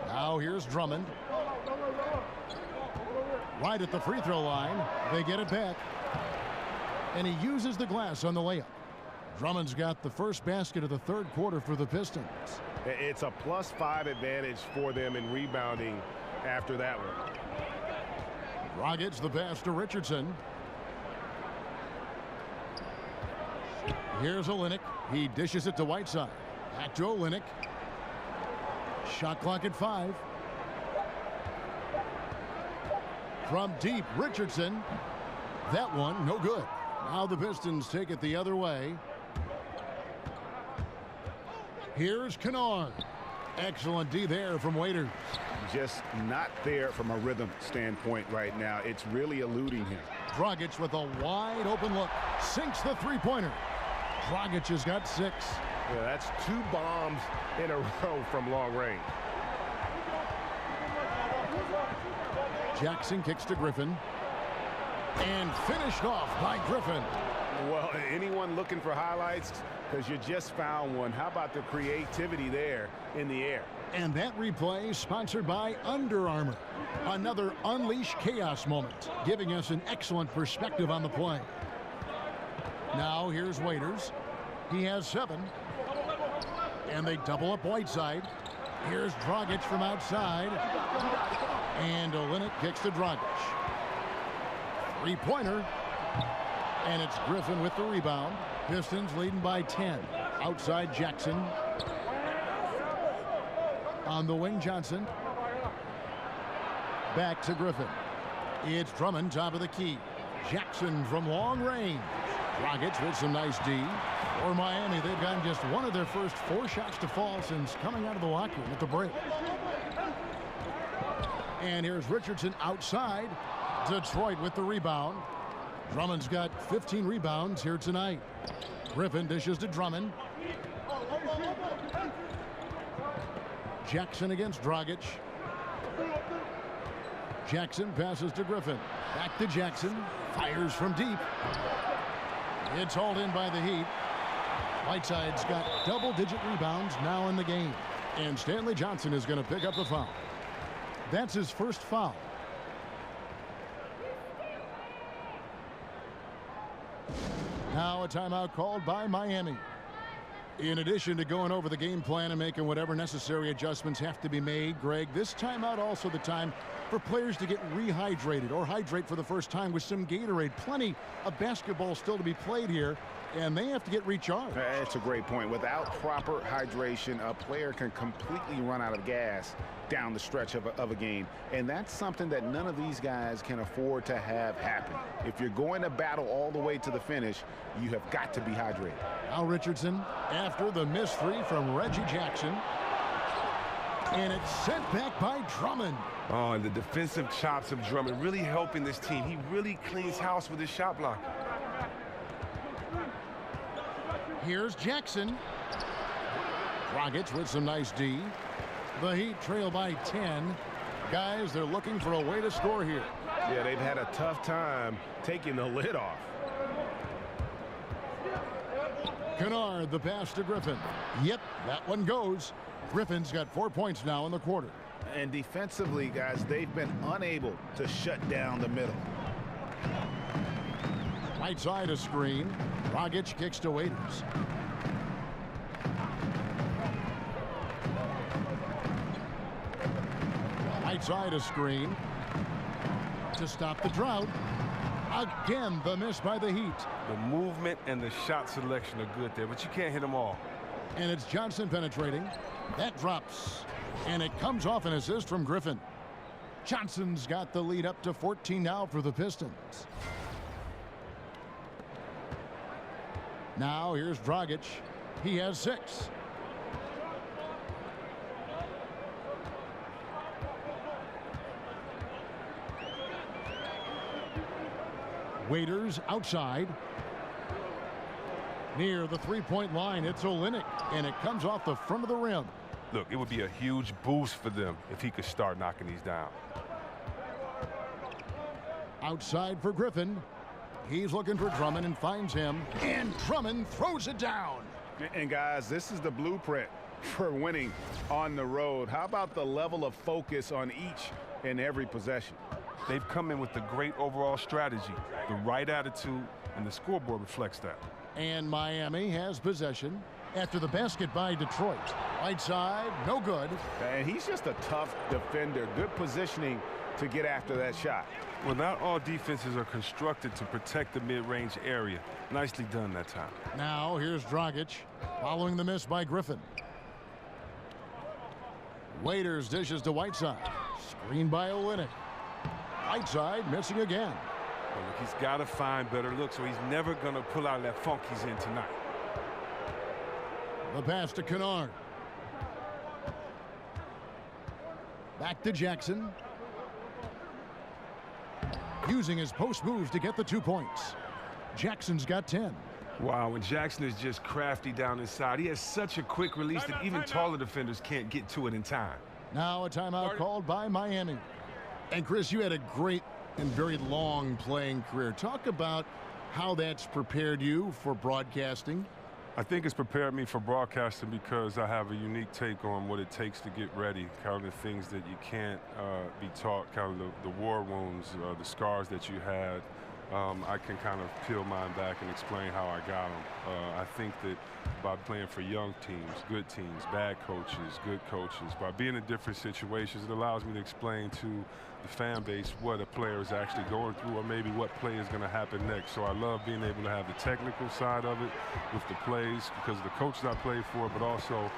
Now here's Drummond. Right at the free throw line. They get it back. And he uses the glass on the layup. Drummond's got the first basket of the third quarter for the Pistons. It's a +5 advantage for them in rebounding after that one. Dragic the pass to Richardson. Here's Olynyk. He dishes it to Whiteside. Back to Olynyk. Shot clock at 5. From deep, Richardson. That one, no good. Now the Pistons take it the other way. Here's Kennard. Excellent D there from Waiters. just not there from a rhythm standpoint right now. It's really eluding him. Dragic with a wide open look. Sinks the three-pointer. Dragic has got 6. Yeah, that's 2 bombs in a row from long range. Jackson kicks to Griffin. And finished off by Griffin. Well, anyone looking for highlights, because you just found one. How about the creativity there in the air? And that replay sponsored by Under Armour. Another Unleash Chaos moment, giving us an excellent perspective on the play. Now here's Waiters. He has 7. And they double up Whiteside. Here's Dragic from outside. And Olynyk kicks to Dragic. Three-pointer. And it's Griffin with the rebound. Pistons leading by 10. Outside Jackson. On the wing, Johnson. Back to Griffin. It's Drummond, top of the key. Jackson from long range. Dragic with some nice D. For Miami, they've gotten just one of their first 4 shots to fall since coming out of the locker room at the break. And here's Richardson outside. Detroit with the rebound. Drummond's got 15 rebounds here tonight. Griffin dishes to Drummond. Jackson against Dragic. Jackson passes to Griffin. Back to Jackson. Fires from deep. It's hauled in by the Heat. Whiteside's got double-digit rebounds now in the game. And Stanley Johnson is going to pick up the foul. That's his first foul. Now a timeout called by Miami. In addition to going over the game plan and making whatever necessary adjustments have to be made, Greg, this timeout also the time for players to get rehydrated or hydrate for the first time with some Gatorade. Plenty of basketball still to be played here, and they have to get recharged. That's a great point. Without proper hydration, a player can completely run out of gas down the stretch of a game. And that's something that none of these guys can afford to have happen. If you're going to battle all the way to the finish, you have got to be hydrated. Now Richardson after the missed 3 from Reggie Jackson. And it's sent back by Drummond. Oh, and the defensive chops of Drummond really helping this team. He really cleans house with his shot block. Here's Jackson. Dragic with some nice D. The Heat trail by 10. Guys, they're looking for a way to score here. Yeah, they've had a tough time taking the lid off. Kennard, the pass to Griffin. Yep, that one goes. Griffin's got 4 points now in the quarter. And defensively, guys, they've been unable to shut down the middle. Right side a screen. Dragic kicks to Waiters. Right side a screen to stop the drought. Again, the miss by the Heat. The movement and the shot selection are good there, but you can't hit them all. And it's Johnson penetrating. That drops. And it comes off an assist from Griffin. Johnson's got the lead up to 14 now for the Pistons. Now here's Dragic. He has 6. Waiters outside. Near the three-point line, it's Olynyk, and it comes off the front of the rim. Look, it would be a huge boost for them if he could start knocking these down. Outside for Griffin. He's looking for Drummond and finds him. And Drummond throws it down. And guys, this is the blueprint for winning on the road. How about the level of focus on each and every possession? They've come in with the great overall strategy, the right attitude, and the scoreboard reflects that. And Miami has possession after the basket by Detroit. Right side, no good. And he's just a tough defender. Good positioning to get after that shot. Well, not all defenses are constructed to protect the mid-range area. Nicely done that time. Now here's Dragic following the miss by Griffin. Waiters dishes to Whiteside. Screen by Olynyk. Whiteside missing again. Well, look, he's got to find better looks, or he's never going to pull out that funk he's in tonight. The pass to Kennard. Back to Jackson. Using his post moves to get the 2 points. Jackson's got 10. Wow, and Jackson is just crafty down inside. He has such a quick release that even taller defenders can't get to it in time. Now a timeout called by Miami. And Chris, you had a great and very long playing career. Talk about how that's prepared you for broadcasting. I think it's prepared me for broadcasting because I have a unique take on what it takes to get ready, kind of the things that you can't be taught, kind of the war wounds, the scars that you had. I can kind of peel mine back and explain how I got them. I think that by playing for young teams, good teams, bad coaches, good coaches, by being in different situations, it allows me to explain to the fan base what a player is actually going through or maybe what play is going to happen next. So I love being able to have the technical side of it with the plays because of the coaches I played for, but also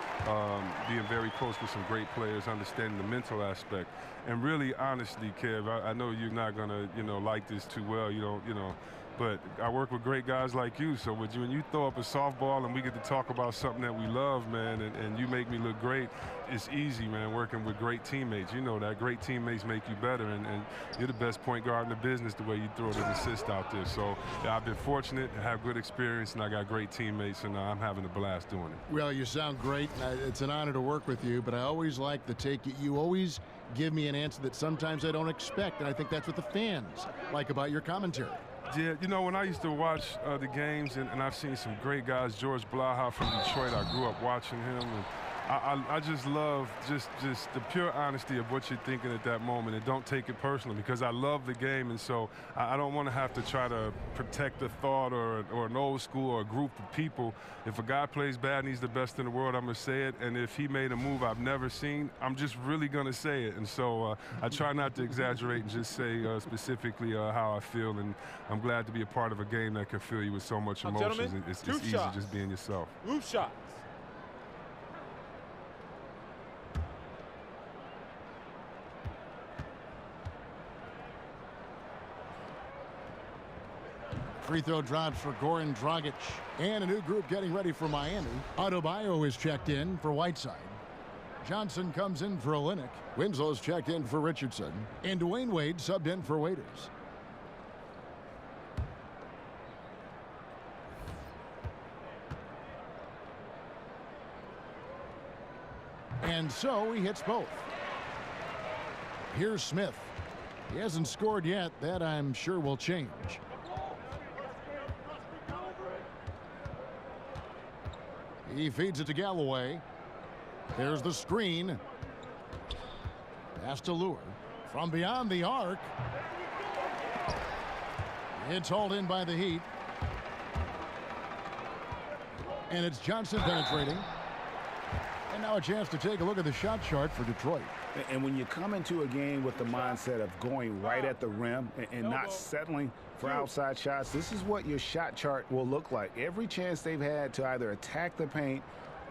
being very close with some great players, understanding the mental aspect. And really, honestly, Kev, I know you're not going to, like this too well. You don't, but I work with great guys like you. So when you throw up a softball and we get to talk about something that we love, man, and you make me look great, it's easy, man, working with great teammates. You know that great teammates make you better, and you're the best point guard in the business the way you throw the assist out there. So yeah, I've been fortunate to have good experience, and I got great teammates, and I'm having a blast doing it. Well, you sound great. It's an honor to work with you, but I always like the take. You always give me an answer that sometimes I don't expect, and I think that's what the fans like about your commentary. Yeah, when I used to watch the games, and I've seen some great guys, George Blaha from Detroit, I grew up watching him, and I just love just the pure honesty of what you're thinking at that moment, and don't take it personally, because I love the game, and so I don't want to have to try to protect a thought or an old school or a group of people. If a guy plays bad and he's the best in the world, I'm going to say it, and if he made a move I've never seen, I'm just really going to say it. And so I try not to exaggerate and just say specifically how I feel, and I'm glad to be a part of a game that can fill you with so much emotions. It's easy just being yourself. Roof shots. Free throw drops for Goran Dragic. And a new group getting ready for Miami. Adebayo is checked in for Whiteside. Johnson comes in for Olynyk. Winslow's checked in for Richardson. And Dwayne Wade subbed in for Waiters. And so he hits both. Here's Smith. He hasn't scored yet. That I'm sure will change. He feeds it to Galloway. There's the screen. Pass to Lure. From beyond the arc. It's hauled in by the Heat. And it's Johnson penetrating. And now a chance to take a look at the shot chart for Detroit. And when you come into a game with the mindset of going right at the rim and not settling for outside shots, this is what your shot chart will look like. Every chance they've had to either attack the paint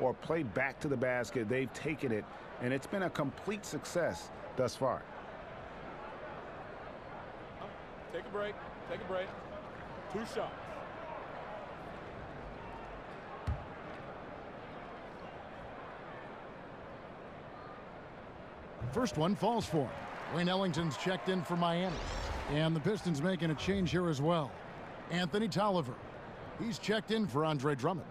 or play back to the basket, they've taken it, and it's been a complete success thus far. Take a break. Take a break. 2 shots. First one falls for him. Wayne Ellington's checked in for Miami. And the Pistons making a change here as well. Anthony Tolliver. He's checked in for Andre Drummond.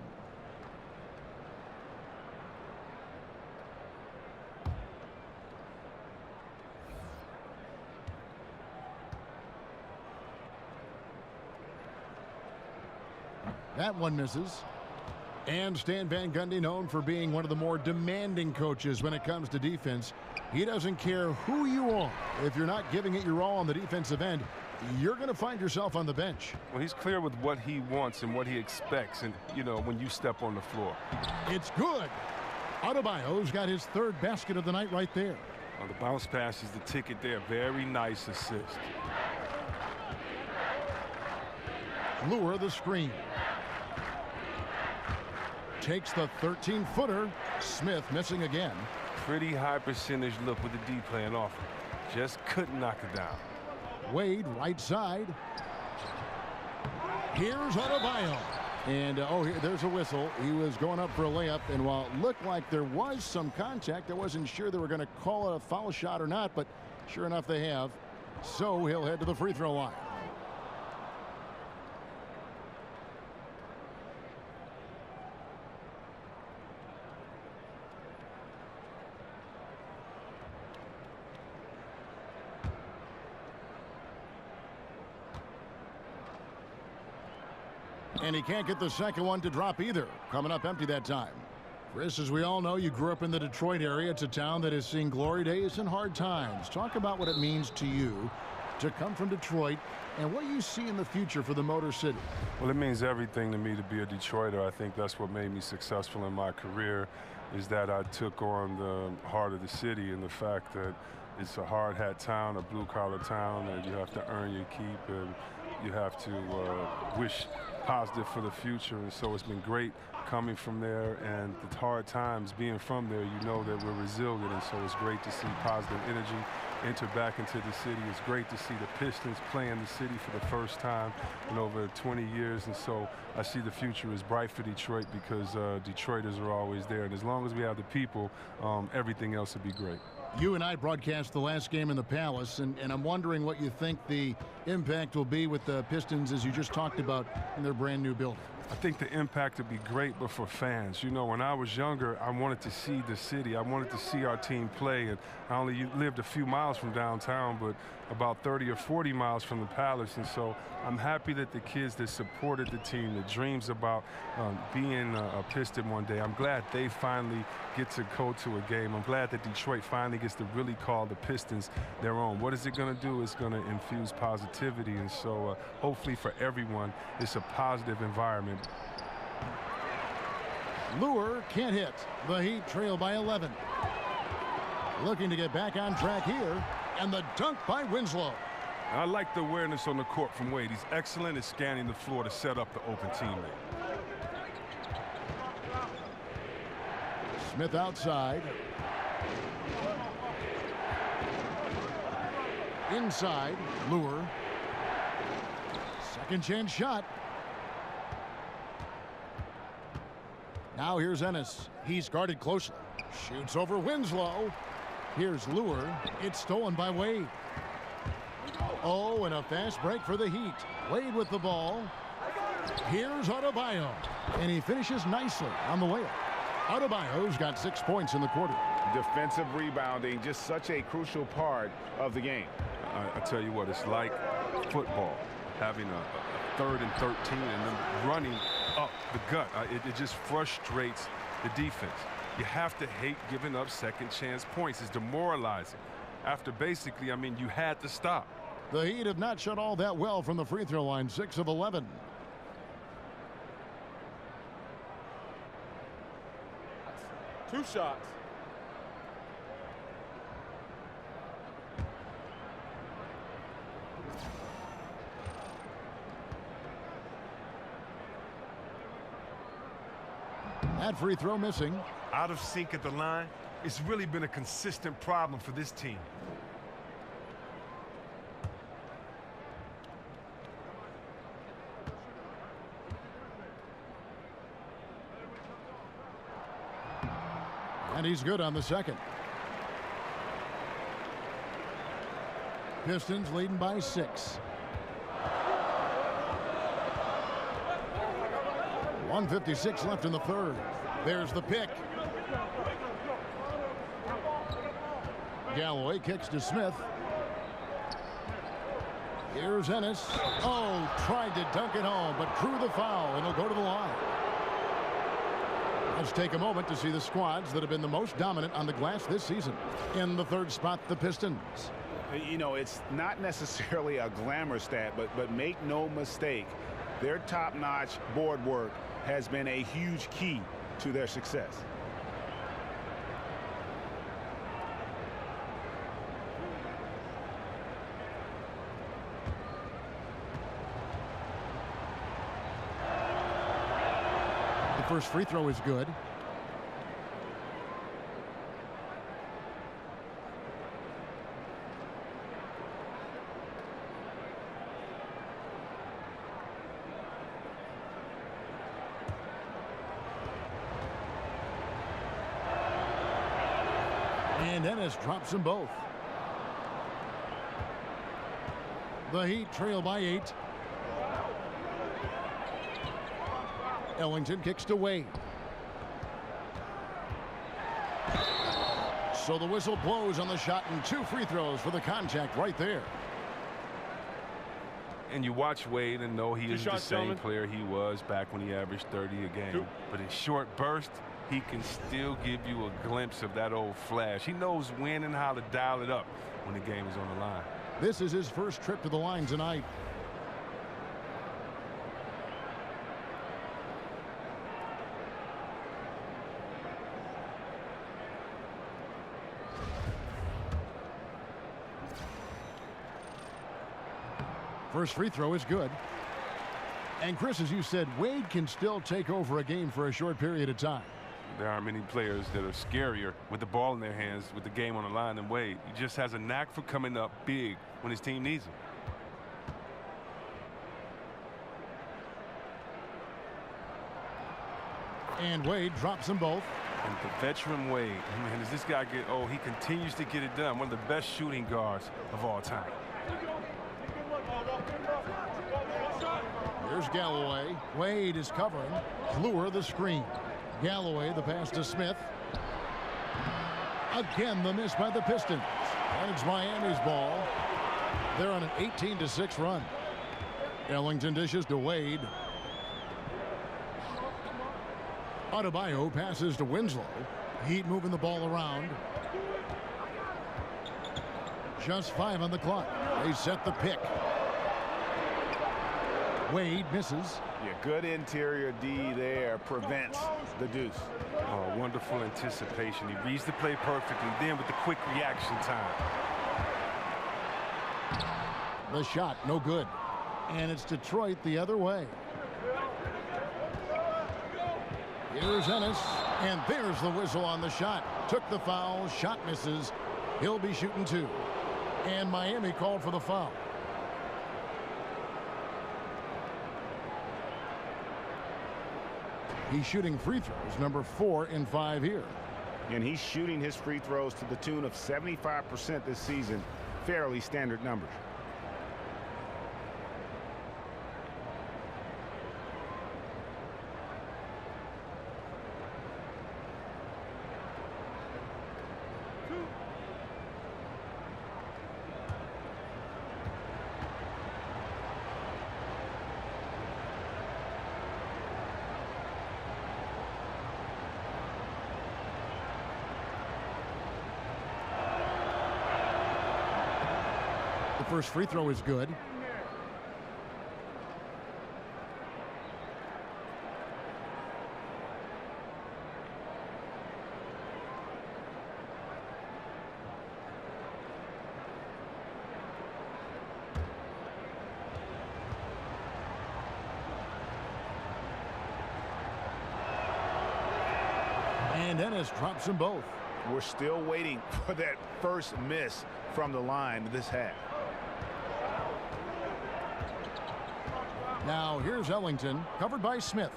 That one misses. And Stan Van Gundy, known for being one of the more demanding coaches when it comes to defense. He doesn't care who you are. If you're not giving it your all on the defensive end, you're going to find yourself on the bench. Well, he's clear with what he wants and what he expects, and, when you step on the floor. It's good. Adebayo's got his 3rd basket of the night right there. Well, the bounce pass is the ticket there. Very nice assist. Lure the screen. Takes the 13-footer. Smith missing again. Pretty high percentage look with the D playing off. Just couldn't knock it down. Wade right side. Here's Adebayo. And, there's a whistle. He was going up for a layup, and while it looked like there was some contact, I wasn't sure they were going to call it a foul shot or not, but sure enough they have. So he'll head to the free throw line. And he can't get the second one to drop either. Coming up empty that time. Chris, as we all know, you grew up in the Detroit area. It's a town that has seen glory days and hard times. Talk about what it means to you to come from Detroit and what you see in the future for the Motor City. Well, it means everything to me to be a Detroiter. I think that's what made me successful in my career, is that I took on the heart of the city and the fact that it's a hard hat town, a blue-collar town, that you have to earn your keep and you have to wish positive for the future. And so it's been great coming from there, and the hard times being from there, you know that we're resilient, and so it's great to see positive energy enter back into the city. It's great to see the Pistons play in the city for the first time in over 20 years, and so I see the future is bright for Detroit because Detroiters are always there, and as long as we have the people, everything else will be great. You and I broadcast the last game in the Palace, and I'm wondering what you think the impact will be with the Pistons, as you just talked about, in their brand new building. I think the impact would be great, but for fans. You know, when I was younger, I wanted to see the city. I wanted to see our team play, and I only lived a few miles from downtown, but about 30 or 40 miles from the Palace, and so I'm happy that the kids that supported the team, that dreams about being a Piston one day, I'm glad they finally get to go to a game. I'm glad that Detroit finally gets to really call the Pistons their own. What is it going to do? It's going to infuse positivity, and so hopefully for everyone, it's a positive environment. Lure can't hit. The Heat trail by 11. Looking to get back on track here, and the dunk by Winslow. I like the awareness on the court from Wade. He's excellent at scanning the floor to set up the open teammate. Smith outside. Inside, Lure. Second chance shot. Now here's Ennis. He's guarded closely. Shoots over Winslow. Here's Lure. It's stolen by Wade. Oh, and a fast break for the Heat. Wade with the ball. Here's Adebayo. And he finishes nicely on the layup. Adebayo's got 6 points in the quarter. Defensive rebounding, just such a crucial part of the game. I tell you what, it's like football, having a 3rd and 13 and then running up the gut. It just frustrates the defense. You have to hate giving up second chance points. It's demoralizing. After basically, I mean, you had to stop. The Heat have not shot all that well from the free throw line, 6 of 11. Two shots. That free throw missing. Out of sync at the line. It's really been a consistent problem for this team. And he's good on the second. Pistons leading by 6. 1:56 left in the third. There's the pick. Galloway kicks to Smith. Here's Ennis. Oh, tried to dunk it home, but drew the foul, and he'll go to the line. Let's take a moment to see the squads that have been the most dominant on the glass this season. In the third spot, the Pistons. You know, it's not necessarily a glamour stat, but make no mistake, their top-notch board work has been a huge key to their success. The first free throw is good. And Ennis drops them both. The Heat trail by 8. Ellington kicks to Wade. So the whistle blows on the shot, and 2 free throws for the contact right there. And you watch Wade and know he isn't the same player he was back when he averaged 30 a game. But in short bursts, he can still give you a glimpse of that old flash. He knows when and how to dial it up when the game is on the line. This is his first trip to the line tonight. First free throw is good. And Chris, as you said, Wade can still take over a game for a short period of time. There aren't many players that are scarier with the ball in their hands with the game on the line than Wade. He just has a knack for coming up big when his team needs him. And Wade drops them both. And the veteran Wade, man, as this guy get old, he continues to get it done. One of the best shooting guards of all time. Here's Galloway. Wade is covering. Lure the screen. Galloway the pass to Smith. Again the miss by the Pistons. And it's Miami's ball. They're on an 18-6 run. Ellington dishes to Wade. Adebayo passes to Winslow. Heat moving the ball around. Just 5 on the clock. They set the pick. Wade misses. Yeah, good interior D there prevents the deuce. Oh, wonderful anticipation. He reads the play perfectly. Then with the quick reaction time. The shot, no good. And it's Detroit the other way. Here's Ennis. And there's the whistle on the shot. Took the foul. Shot misses. He'll be shooting 2. And Miami called for the foul. He's shooting free throws, number 4 in 5 here. And he's shooting his free throws to the tune of 75% this season. Fairly standard numbers. The first free throw is good. And Ennis drops them both. We're still waiting for that first miss from the line this half. Now here's Ellington, covered by Smith.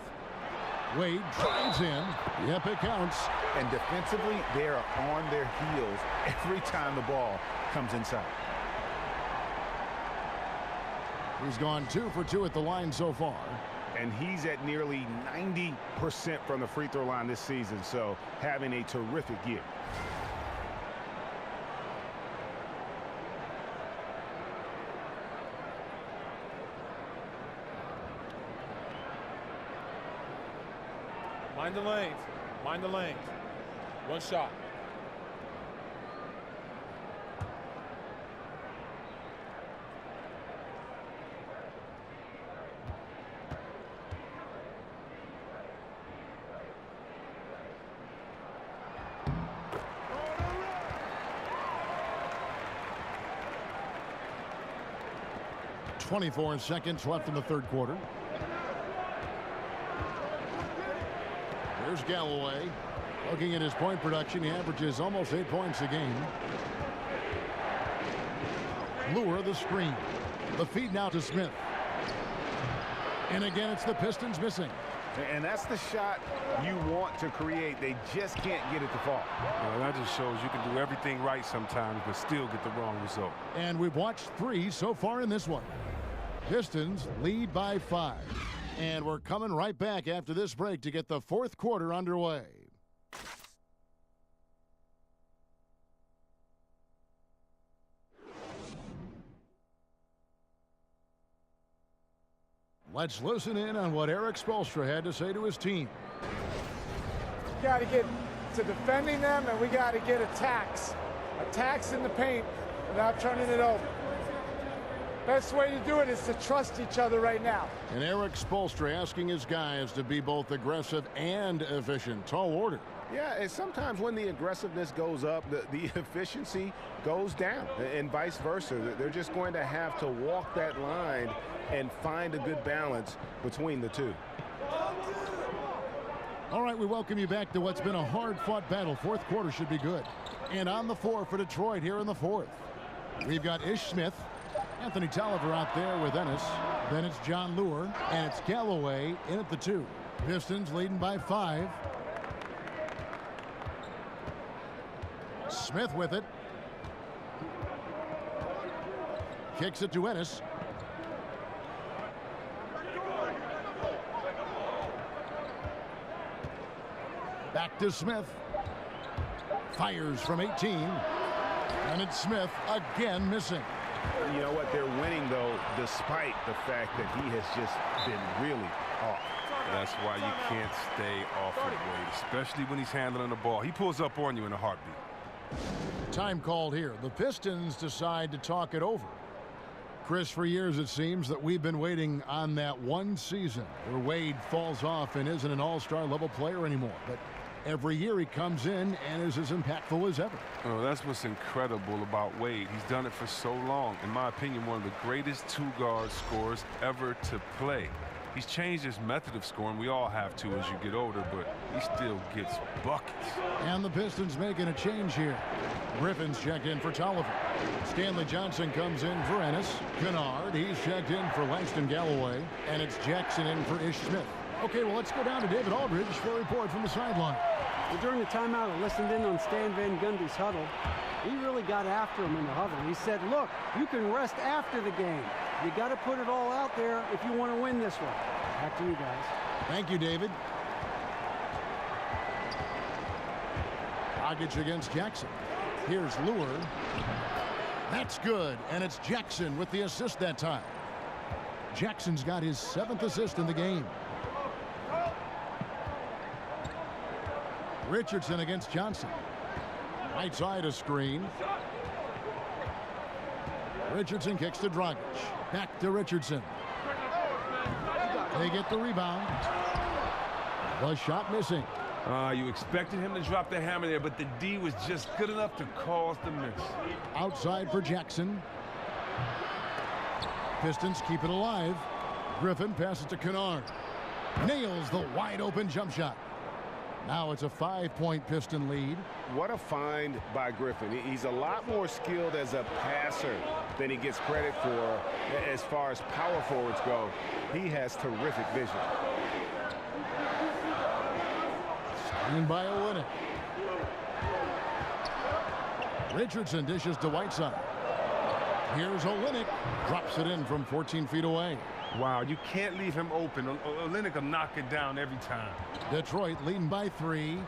Wade drives in. Yep, it counts. And defensively, they are on their heels every time the ball comes inside. He's gone 2 for 2 at the line so far. And he's at nearly 90% from the free throw line this season, so having a terrific year. Mind the lanes. Mind the lanes. One shot. .24 seconds left in the third quarter. There's Galloway. Looking at his point production, he averages almost 8 points a game. Lure the screen. The feed now to Smith. And again, it's the Pistons missing. And that's the shot you want to create. They just can't get it to fall. Well, that just shows you can do everything right sometimes, but still get the wrong result. And we've watched 3 so far in this one. Pistons lead by 5. And we're coming right back after this break to get the 4th quarter underway. Let's listen in on what Eric Spoelstra had to say to his team. We got to get to defending them, and we got to get attacks in the paint without turning it over. Best way to do it is to trust each other right now. And Eric Spoelstra asking his guys to be both aggressive and efficient. Tall order. Yeah, and sometimes when the aggressiveness goes up, the efficiency goes down, and vice versa. They're just going to have to walk that line and find a good balance between the two. All right, we welcome you back to what's been a hard-fought battle. 4th quarter should be good. And on the floor for Detroit here in the 4th, we've got Ish Smith, Anthony Tolliver out there with Ennis. Then it's John Lure, and it's Galloway in at the 2. Pistons leading by 5. Smith with it. Kicks it to Ennis. Back to Smith. Fires from 18. And it's Smith again missing. You know what? They're winning, though, despite the fact that he has just been really off. That's why you can't stay off of Wade, especially when he's handling the ball. He pulls up on you in a heartbeat. Time called here. The Pistons decide to talk it over. Chris, for years it seems that we've been waiting on that one season where Wade falls off and isn't an all-star level player anymore. But every year he comes in and is as impactful as ever. Oh, that's what's incredible about Wade. He's done it for so long. In my opinion, one of the greatest two-guard scorers ever to play. He's changed his method of scoring. We all have to as you get older, but he still gets buckets. And the Pistons making a change here. Griffin's checked in for Tolliver. Stanley Johnson comes in for Ennis. Kennard, he's checked in for Langston Galloway. And it's Jackson in for Ish Smith. Okay, well, let's go down to David Aldridge for a report from the sideline. Well, during the timeout, I listened in on Stan Van Gundy's huddle. He really got after him in the huddle. He said, look, you can rest after the game. You got to put it all out there if you want to win this one. Back to you guys. Thank you, David. Dragic against Jackson. Here's Lure. That's good, and it's Jackson with the assist that time. Jackson's got his 7th assist in the game. Richardson against Johnson. Right side a screen. Richardson kicks to Dragic. Back to Richardson. They get the rebound. The shot missing. You expected him to drop the hammer there, but the D was just good enough to cause the miss. Outside for Jackson. Pistons keep it alive. Griffin passes to Kennard. Nails the wide open jump shot. Now it's a 5-point Piston lead. What a find by Griffin. He's a lot more skilled as a passer than he gets credit for as far as power forwards go. He has terrific vision. Screened by Olynyk. Richardson dishes to Whiteside. Here's Olynyk. Drops it in from 14 feet away. Wow, you can't leave him open. Olynyk will knock it down every time. Detroit leading by 3.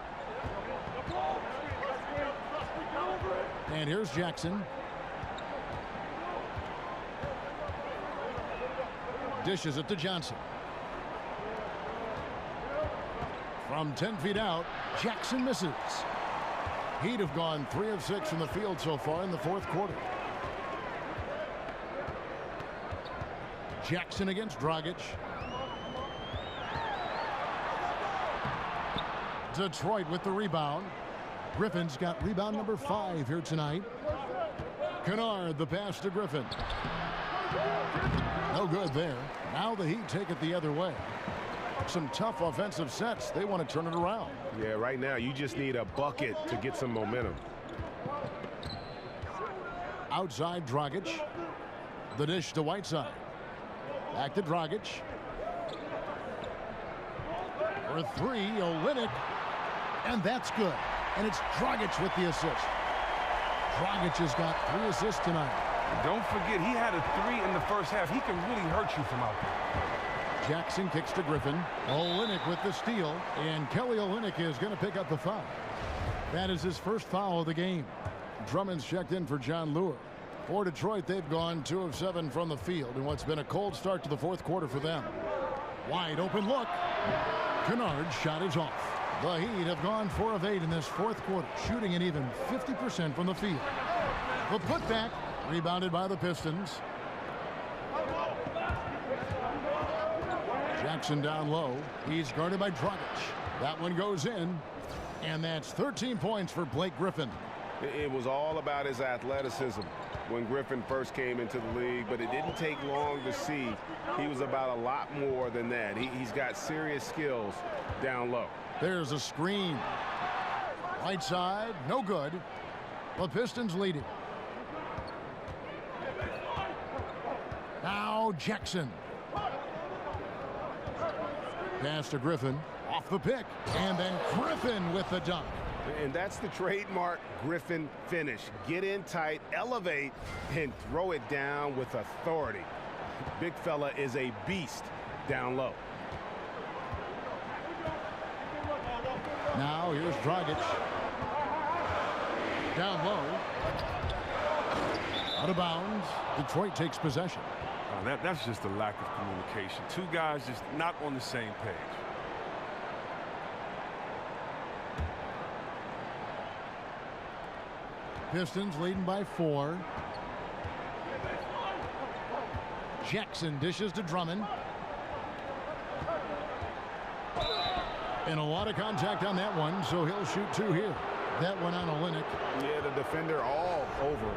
And here's Jackson. Dishes it to Johnson. From 10 feet out, Jackson misses. He'd have gone 3 of 6 from the field so far in the 4th quarter. Jackson against Dragic. Detroit with the rebound. Griffin's got rebound number 5 here tonight. Kennard, the pass to Griffin. No good there. Now the Heat take it the other way. Some tough offensive sets. They want to turn it around. Yeah, right now you just need a bucket to get some momentum. Outside Dragic. The dish to Whiteside. Back to Dragic. For three, Olynyk. And that's good. And it's Dragic with the assist. Dragic has got 3 assists tonight. Don't forget, he had a 3 in the first half. He can really hurt you from out there. Jackson kicks to Griffin. Olynyk with the steal. And Kelly Olynyk is going to pick up the foul. That is his first foul of the game. Drummond's checked in for John Lure. For Detroit, they've gone 2 of 7 from the field in what's been a cold start to the fourth quarter for them. Wide open look. Kennard's shot is off. The Heat have gone 4 of 8 in this fourth quarter, shooting an even 50% from the field. The putback, rebounded by the Pistons. Jackson down low. He's guarded by Dragic. That one goes in. And that's 13 points for Blake Griffin. It was all about his athleticism when Griffin first came into the league, but it didn't take long to see he was about a lot more than that. He's got serious skills down low. There's a screen. Right side, no good. The Pistons leading. Now Jackson. Pass to Griffin. Off the pick. And then Griffin with the dunk. And that's the trademark Griffin finish. Get in tight, elevate, and throw it down with authority. Big fella is a beast down low. Now here's Dragic. Down low. Out of bounds. Detroit takes possession. That's just a lack of communication. 2 guys just not on the same page. Pistons leading by 4. Jackson dishes to Drummond. And a lot of contact on that one, so he'll shoot 2 here. That one on Olynyk. Yeah, the defender all over.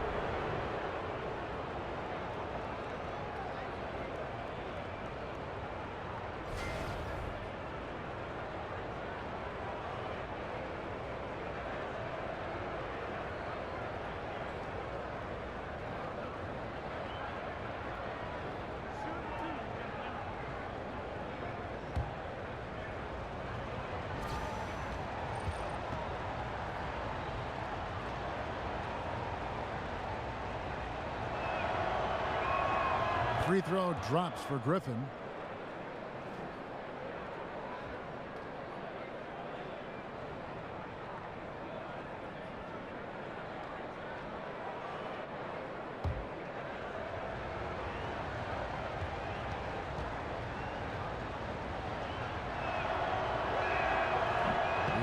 Free throw drops for Griffin.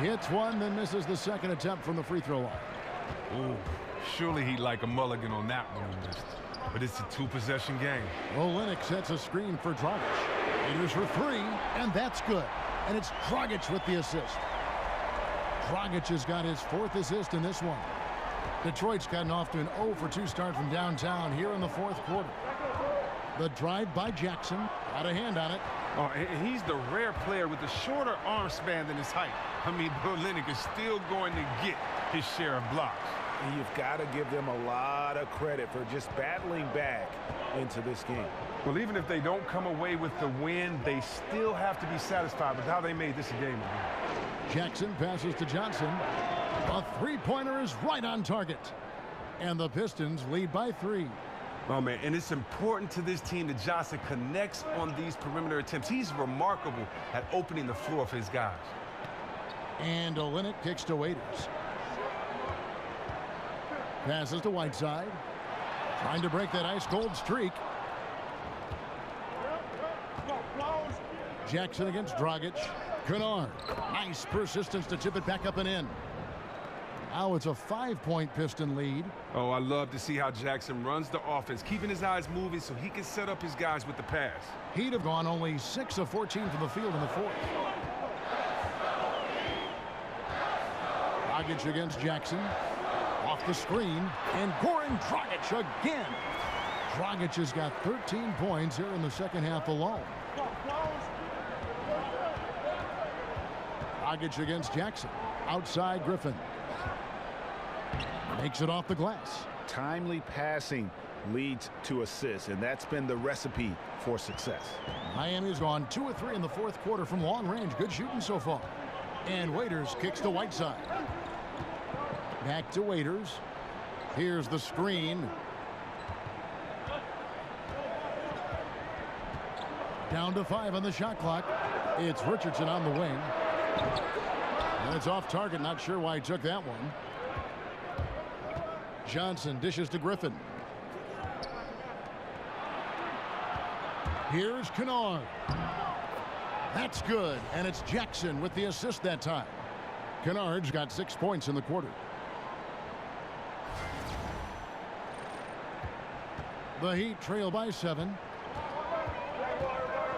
He hits one, then misses the second attempt from the free throw line. Ooh, surely he'd like a mulligan on that one. But it's a 2-possession game. Olynyk sets a screen for Dragic. Here's for 3, and that's good. And it's Dragic with the assist. Dragic has got his 4th assist in this one. Detroit's gotten off to an 0 for 2 start from downtown here in the fourth quarter. The drive by Jackson. Got a hand on it. Oh, he's the rare player with a shorter arm span than his height. I mean, Olynyk is still going to get his share of blocks. And you've got to give them a lot of credit for just battling back into this game. Well, even if they don't come away with the win, they still have to be satisfied with how they made this a game again. Jackson passes to Johnson. A 3-pointer is right on target. And the Pistons lead by 3. Oh, man, and it's important to this team that Johnson connects on these perimeter attempts. He's remarkable at opening the floor for his guys. And Olynyk kicks to Waiters. Passes to Whiteside. Trying to break that ice-cold streak. Jackson against Dragic. Kennard. Nice persistence to tip it back up and in. Now it's a 5-point Piston lead. Oh, I love to see how Jackson runs the offense, keeping his eyes moving so he can set up his guys with the pass. He'd have gone only 6 of 14 from the field in the fourth. Dragic against Jackson. Off the screen, and Goran Dragic again. Dragic has got 13 points here in the second half alone. Dragic against Jackson. Outside Griffin. Makes it off the glass. Timely passing leads to assists, and that's been the recipe for success. Miami's gone 2 of 3 in the fourth quarter from long range. Good shooting so far. And Waiters kicks to Whiteside. Back to Waiters. Here's the screen. Down to 5 on the shot clock. It's Richardson on the wing. And it's off target. Not sure why he took that one. Johnson dishes to Griffin. Here's Kennard. That's good. And it's Jackson with the assist that time. Kennard's got 6 points in the quarter. The Heat trail by 7.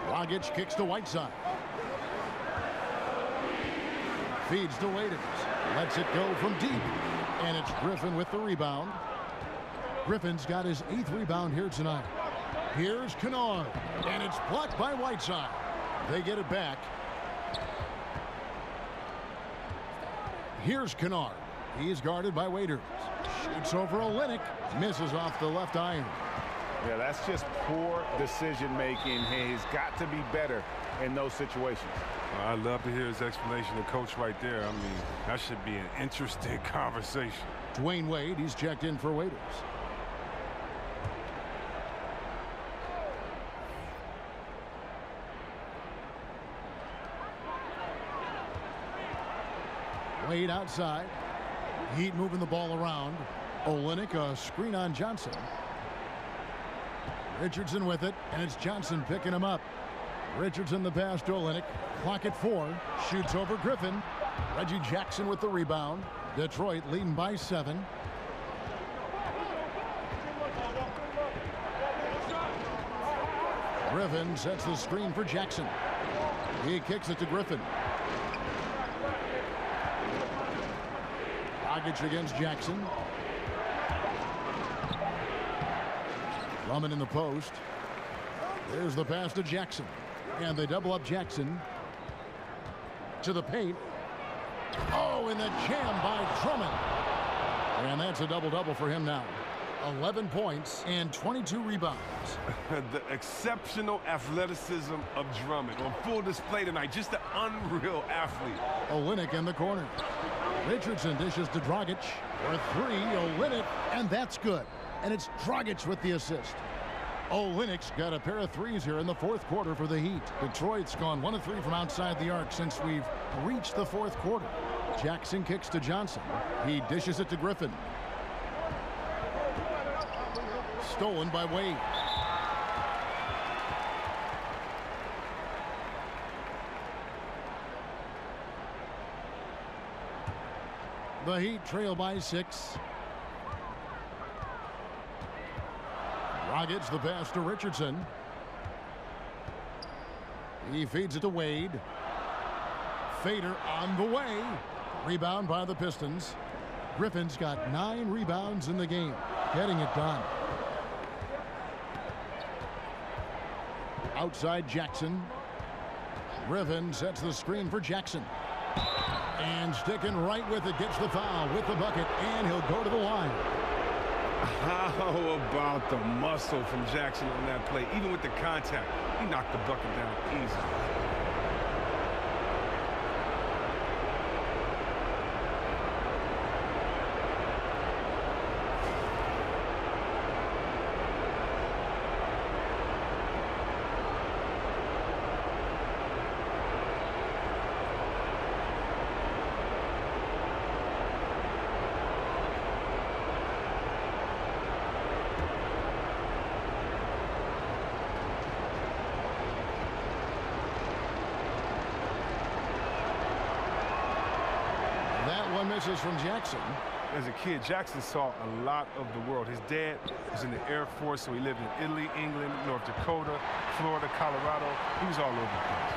Dragic kicks to Whiteside. Feeds to Waiters. Lets it go from deep. And it's Griffin with the rebound. Griffin's got his 8th rebound here tonight. Here's Kennard. And it's blocked by Whiteside. They get it back. Here's Kennard. He's guarded by Waiters. Shoots over Olynyk. Misses off the left iron. Yeah, that's just poor decision-making. He's got to be better in those situations. I'd love to hear his explanation to Coach right there. I mean, that should be an interesting conversation. Dwayne Wade, he's checked in for Waiters. Wade outside. Heat moving the ball around. Olynyk, a screen on Johnson. Richardson with it, and it's Johnson picking him up. Richardson the pass to Olynyk. Clock at 4. Shoots over Griffin. Reggie Jackson with the rebound. Detroit leading by 7. Griffin sets the screen for Jackson. He kicks it to Griffin. Dragic against Jackson. Drummond in the post. There's the pass to Jackson. And they double up Jackson. To the paint. Oh, and the jam by Drummond. And that's a double-double for him now. 11 points and 22 rebounds. The exceptional athleticism of Drummond on full display tonight. Just an unreal athlete. Olynyk in the corner. Richardson dishes to Dragic for 3. Olynyk, and that's good. And it's Dragic with the assist. Olynyk's got a pair of threes here in the fourth quarter for the Heat. Detroit's gone 1 of 3 from outside the arc since we've reached the fourth quarter. Jackson kicks to Johnson. He dishes it to Griffin. Stolen by Wade. The Heat trail by 6. Dragic the pass to Richardson. He feeds it to Wade. Fader on the way. Rebound by the Pistons. Griffin's got 9 rebounds in the game. Getting it done. Outside Jackson. Griffin sets the screen for Jackson. And sticking right with it, gets the foul with the bucket, and he'll go to the line. How about the muscle from Jackson on that play? Even with the contact, he knocked the bucket down easily. Misses from Jackson. As a kid, Jackson saw a lot of the world. His dad was in the Air Force, so he lived in Italy, England, North Dakota, Florida, Colorado. He was all over the place.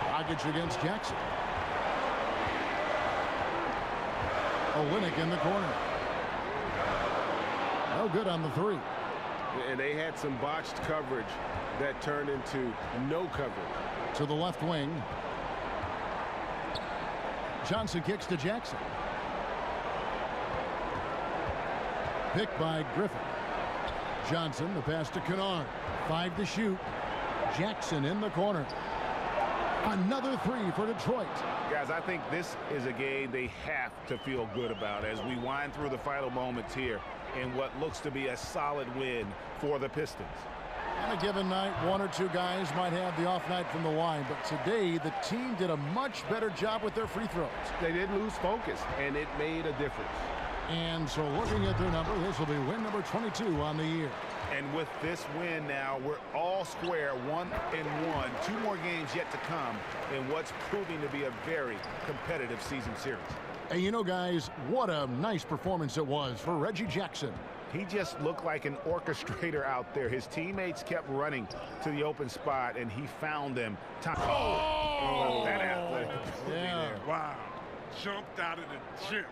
Dragic against Jackson. Olynyk in the corner. No good on the 3. And they had some botched coverage that turned into no coverage. To the left wing. Johnson kicks to Jackson. pick by Griffin. Johnson, the pass to Kennard. 5 to shoot. Jackson in the corner. Another 3 for Detroit. Guys, I think this is a game they have to feel good about as we wind through the final moments here in what looks to be a solid win for the Pistons. On a given night, 1 or 2 guys might have the off night from the line, but today the team did a much better job with their free throws. They didn't lose focus, and it made a difference. And so looking at their number, this will be win number 22 on the year. And with this win now, we're all square, 1-1. 2 more games yet to come in what's proving to be a very competitive season series. And you know, guys, what a nice performance it was for Reggie Jackson. He just looked like an orchestrator out there. His teammates kept running to the open spot, and he found them. That athletic ability there. Wow. Jumped out of the gym.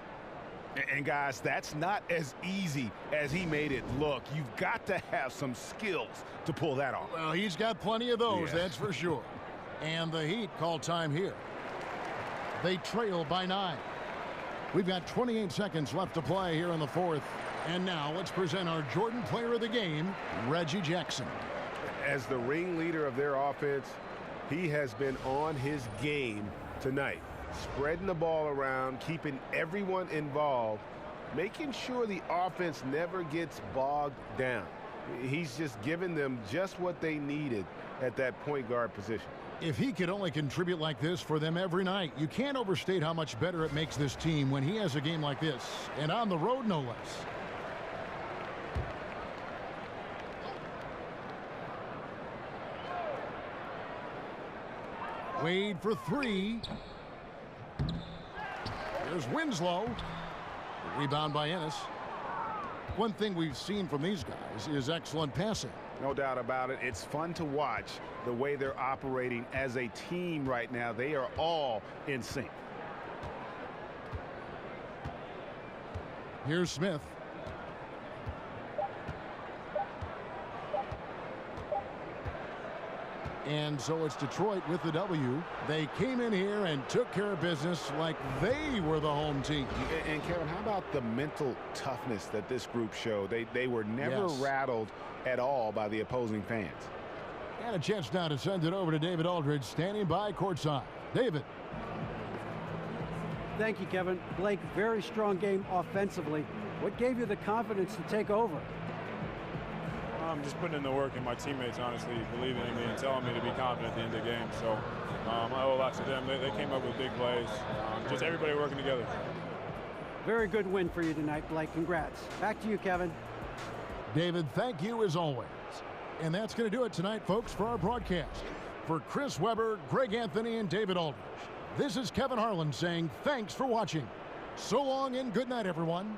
And guys, that's not as easy as he made it look. You've got to have some skills to pull that off. Well, he's got plenty of those, that's for sure. And the Heat call time here. They trail by 9. We've got 28 seconds left to play here in the 4th. And now let's present our Jordan Player of the Game, Reggie Jackson. As the ringleader of their offense, he has been on his game tonight. Spreading the ball around, keeping everyone involved, making sure the offense never gets bogged down. He's just giving them just what they needed at that point guard position. If he could only contribute like this for them every night, you can't overstate how much better it makes this team when he has a game like this, and on the road no less. Wade for 3. Here's Winslow. Rebound by Ennis. One thing we've seen from these guys is excellent passing. No doubt about it. It's fun to watch the way they're operating as a team right now. They are all in sync. Here's Smith. And so it's Detroit with the W. They came in here and took care of business like they were the home team. And Kevin, how about the mental toughness that this group showed? They were never rattled at all by the opposing fans. And a chance now to send it over to David Aldridge, standing by courtside. David. Thank you, Kevin. Blake, very strong game offensively. What gave you the confidence to take over? I'm just putting in the work, and my teammates, honestly, believing in me and telling me to be confident at the end of the game. So I owe a lot to them. They came up with big plays. Just everybody working together. Very good win for you tonight, Blake. Congrats. Back to you, Kevin. David, thank you as always. And that's going to do it tonight, folks, for our broadcast. For Chris Webber, Greg Anthony, and David Aldridge, this is Kevin Harlan saying thanks for watching. So long and good night, everyone.